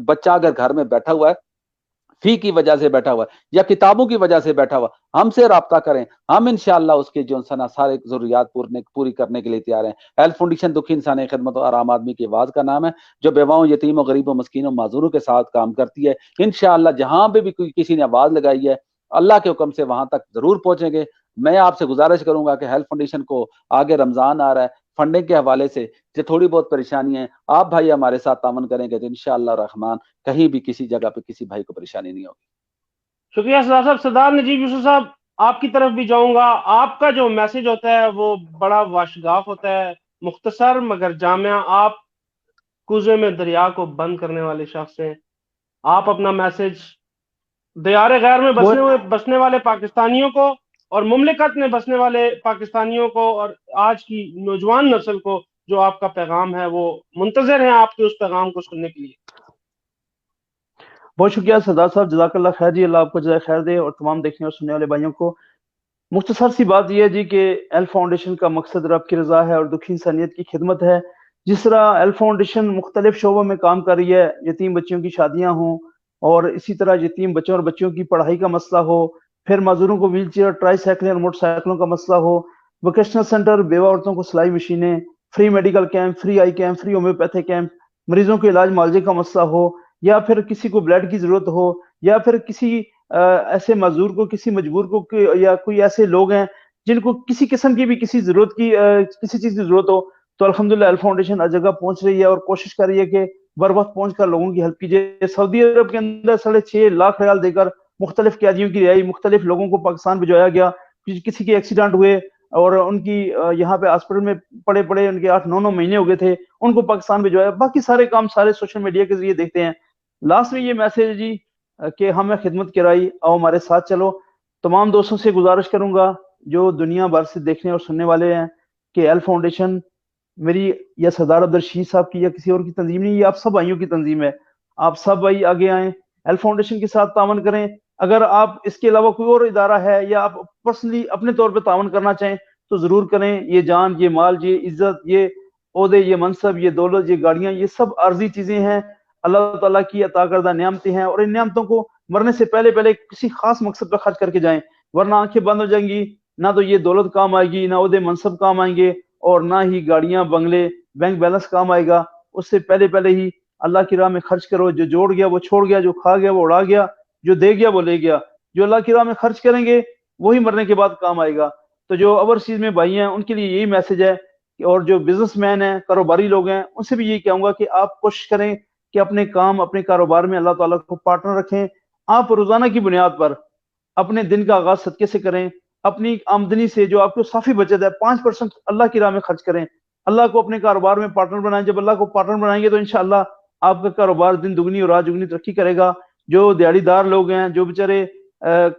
بچہ اگر گھر میں بیٹھا ہوا ہے, فی کی وجہ سے بیٹھا ہوا ہے یا کتابوں کی وجہ سے بیٹھا ہوا, ہم سے رابطہ کریں. ہم انشاءاللہ اس کے جو سارے ضروریات پوری کرنے کے لیے تیار ہیں. ہیلپ فاؤنڈیشن دکھی انسانی خدمت اور عام آدمی کی آواز کا نام ہے, جو بیواؤں, یتیموں, غریبوں, مسکینوں, معذوروں کے ساتھ کام کرتی ہے. انشاءاللہ جہاں پہ بھی کسی نے آواز لگائی ہے, اللہ کے حکم سے وہاں تک ضرور پہنچیں گے. میں آپ سے گزارش کروں گا کہ ہیلپ فاؤنڈیشن کو آگے رمضان آ رہا ہے, فنڈنگ کے حوالے سے جو تھوڑی بہت پریشانی ہے, آپ بھائی ہمارے ساتھ تعاون کریں گے تو انشاءاللہ الرحمن کہیں بھی کسی جگہ پہ کسی بھائی کو پریشانی نہیں ہوگی. شکریہ سردار صاحب. سردار نجیب یوسف صاحب, آپ کی طرف بھی جاؤں گا. آپ کا جو میسج ہوتا ہے وہ بڑا واشگاف ہوتا ہے, مختصر مگر جامع. آپ کوزے میں دریا کو بند کرنے والے شخص ہیں. آپ اپنا میسج دیار غیر میں بسنے والے پاکستانیوں کو اور مملکت میں بسنے والے پاکستانیوں کو اور آج کی نوجوان نسل کو جو آپ کا پیغام ہے, وہ منتظر ہیں آپ کے اس پیغام کو سننے کے لیے. بہت شکریہ سردار صاحب, جزاک اللہ خیر جی, اللہ آپ کو جزائے خیر دے, اور تمام دیکھنے اور سننے والے بھائیوں کو. مختصر سی بات یہ ہے جی کہ ایل فاؤنڈیشن کا مقصد رب کی رضا ہے اور دکھی انسانیت کی خدمت ہے. جس طرح ایل فاؤنڈیشن مختلف شعبوں میں کام کر رہی ہے, یتیم بچیوں کی شادیاں ہوں, اور اسی طرح یتیم بچوں اور بچیوں کی پڑھائی کا مسئلہ ہو, پھر معذوروں کو ویل چیئر, ٹرائی سائیکلیں اور موٹر سائیکلوں کا مسئلہ ہو, ووکیشنل سینٹر, بیوہ عورتوں کو سلائی مشینیں, فری میڈیکل کیمپ, فری آئی کیمپ, فری ہومیوپیتھی کیمپ, مریضوں کے علاج معالجے کا مسئلہ ہو, یا پھر کسی کو بلڈ کی ضرورت ہو, یا پھر کسی ایسے معذور کو, کسی مجبور کو, یا کوئی ایسے لوگ ہیں جن کو کسی قسم کی بھی کسی ضرورت کی کسی چیز کی ضرورت ہو, تو الحمدللہ ایل فاؤنڈیشن ہر جگہ پہنچ رہی ہے اور کوشش کر رہی ہے کہ بر وقت پہنچ کر لوگوں کی ہیلپ کیجیے. سعودی عرب کے اندر 6.5 لاکھ ریال دے کر مختلف قیدیوں کی رہائی, مختلف لوگوں کو پاکستان بھجوایا گیا. کسی کے ایکسیڈنٹ ہوئے اور ان کی یہاں پہ ہاسپٹل میں پڑے ان کے 8-9 مہینے ہو گئے تھے, ان کو پاکستان بھجوایا. باقی سارے کام سارے سوشل میڈیا کے ذریعے دیکھتے ہیں. لاسٹ میں یہ میسج جی کہ ہمیں خدمت کرائی, آؤ ہمارے ساتھ چلو. تمام دوستوں سے گزارش کروں گا جو دنیا بھر سے دیکھنے اور سننے والے ہیں کہ ایل فاؤنڈیشن میری یا سردار عبدالرشید صاحب کی یا کسی اور کی تنظیم نہیں, یہ آپ سب بھائیوں کی تنظیم ہے. آپ سب بھائی آگے آئیں, ایل فاؤنڈیشن کے ساتھ تعاون کریں. اگر آپ اس کے علاوہ کوئی اور ادارہ ہے یا آپ پرسنلی اپنے طور پہ تعاون کرنا چاہیں تو ضرور کریں. یہ جان, یہ مال, یہ عزت, یہ عہدے, یہ منصب, یہ دولت, یہ گاڑیاں, یہ سب عارضی چیزیں ہیں, اللہ تعالیٰ کی عطا کردہ نعمتیں ہیں, اور ان نعمتوں کو مرنے سے پہلے کسی خاص مقصد پہ خرچ کر کے جائیں, ورنہ آنکھیں بند ہو جائیں گی. نہ تو یہ دولت کام آئے گی, نہ عہدے منصب کام آئیں گے, اور نہ ہی گاڑیاں, بنگلے, بینک بیلنس کام آئے گا. اس سے پہلے ہی اللہ کی راہ میں خرچ کرو. جو جوڑ گیا وہ چھوڑ گیا, جو کھا گیا وہ اڑا گیا, جو دے گیا وہ لے گیا. جو اللہ کی راہ میں خرچ کریں گے وہی مرنے کے بعد کام آئے گا. تو جو اوورسیز میں بھائی ہیں ان کے لیے یہی میسج ہے, اور جو بزنس مین ہیں, کاروباری لوگ ہیں, ان سے بھی یہی کہوں گا کہ آپ کوشش کریں کہ اپنے کام, اپنے کاروبار میں اللہ تعالیٰ کو پارٹنر رکھیں. آپ روزانہ کی بنیاد پر اپنے دن کا آغاز صدقے سے کریں. اپنی آمدنی سے جو آپ کو صافی بچت ہے 5% اللہ کی راہ میں خرچ کریں. اللہ کو اپنے کاروبار میں پارٹنر بنائیں. جب اللہ کو پارٹنر بنائیں گے تو انشاءاللہ آپ کا کاروبار دن دگنی اور رات دگنی ترقی کرے گا. جو دیہڑی دار لوگ ہیں, جو بیچارے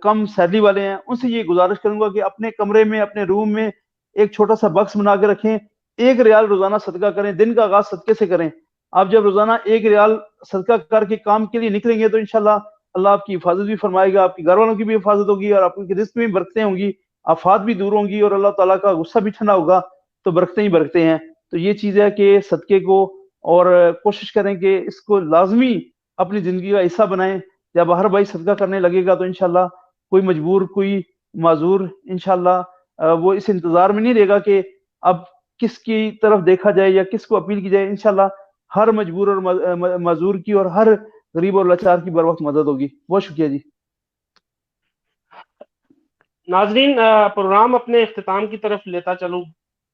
کم سیلری والے ہیں, ان سے یہ گزارش کروں گا کہ اپنے کمرے میں, اپنے روم میں ایک چھوٹا سا باکس بنا کے رکھیں. 1 ریال روزانہ صدقہ کریں. دن کا آغاز صدقے سے کریں. آپ جب روزانہ 1 ریال صدقہ کر کے کام کے لیے نکلیں گے تو انشاءاللہ اللہ آپ کی حفاظت بھی فرمائے گا, آپ کی گھر والوں کی بھی حفاظت ہوگی, اور آپ کے رزق میں بھی برکتیں ہوں گی, آفات بھی دور ہوں گی, اور اللہ تعالیٰ کا غصہ بھی ٹھنڈا ہوگا. تو برکتیں ہی برکتیں ہیں. تو یہ چیز ہے کہ صدقے کو, اور کوشش کریں کہ اس کو لازمی اپنی زندگی کا حصہ بنائیں. جب ہر بھائی صدقہ کرنے لگے گا تو انشاءاللہ کوئی مجبور, کوئی معذور انشاءاللہ وہ اس انتظار میں نہیں رہے گا کہ اب کس کی طرف دیکھا جائے یا کس کو اپیل کی جائے. انشاءاللہ ہر مجبور اور معذور کی اور ہر غریب اور لاچار کی بر وقت مدد ہوگی. بہت شکریہ جی. ناظرین, پروگرام اپنے اختتام کی طرف لیتا چلوں.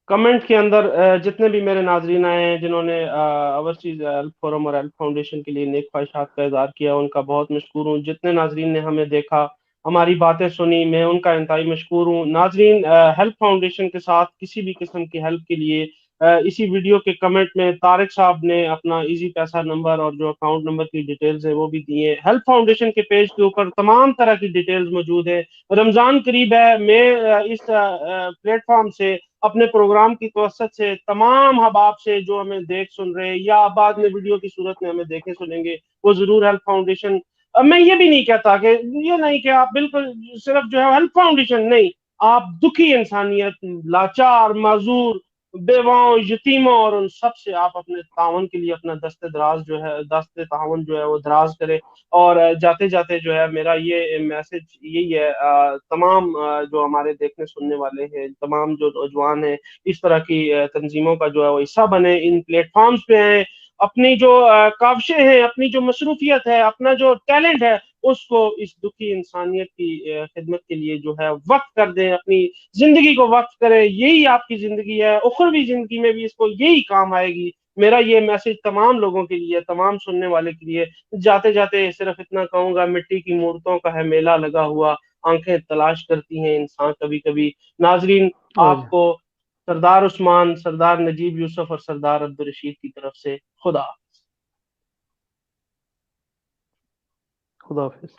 کمنٹ کے اندر جتنے بھی میرے ناظرین آئے ہیں جنہوں نے اوورسیز ہیلپ فورم اور ہیلپ فاؤنڈیشن کے لیے نیک خواہشات کا اظہار کیا، ان کا بہت مشکور ہوں. جتنے ناظرین نے ہمیں دیکھا، ہماری باتیں سنی، میں ان کا انتہائی مشکور ہوں. ناظرین، ہیلپ فاؤنڈیشن کے ساتھ کسی بھی قسم کی ہیلپ کے لیے اسی ویڈیو کے کمنٹ میں طارق صاحب نے اپنا ایزی پیسہ نمبر اور جو اکاؤنٹ نمبر کی ڈیٹیلز ہیں وہ بھی دیے ہیں. ہیلپ فاؤنڈیشن کے پیج کے اوپر تمام طرح کی ڈیٹیلز موجود ہیں. رمضان قریب ہے، میں اس پلیٹ فارم سے اپنے پروگرام کی توسط سے تمام احباب سے جو ہمیں دیکھ سن رہے یا بعد میں ویڈیو کی صورت میں ہمیں دیکھیں سنیں گے، وہ ضرور ہیلپ فاؤنڈیشن. میں یہ بھی نہیں کہتا کہ یہ نہیں کہ آپ بالکل صرف جو ہے ہیلپ فاؤنڈیشن نہیں، آپ دکھی انسانیت، لاچار، معذور، بیواؤں، یتیموں اور ان سب سے آپ اپنے تعاون کے لیے اپنا دست دراز جو ہے، دست تعاون جو ہے وہ دراز کرے. اور جاتے جاتے جو ہے میرا یہ میسج یہی ہے، تمام جو ہمارے دیکھنے سننے والے ہیں، تمام جو نوجوان ہیں، اس طرح کی تنظیموں کا جو ہے وہ حصہ بنے، ان پلیٹ فارمز پہ ہیں، اپنی جو کاوشیں ہیں، اپنی جو مصروفیت ہے، اپنا جو ٹیلنٹ ہے، اس کو اس دکھی انسانیت کی خدمت کے لیے جو ہے وقت کر دیں، اپنی زندگی کو وقت کریں. یہی آپ کی زندگی ہے، اخروی زندگی میں بھی اس کو یہی کام آئے گی. میرا یہ میسج تمام لوگوں کے لیے، تمام سننے والے کے لیے. جاتے جاتے صرف اتنا کہوں گا، مٹی کی مورتوں کا ہے میلہ لگا ہوا، آنکھیں تلاش کرتی ہیں انسان کبھی کبھی. ناظرین، آپ کو سردار عثمان، سردار نجیب یوسف اور سردار عبدالرشید کی طرف سے خدا خدا حافظ.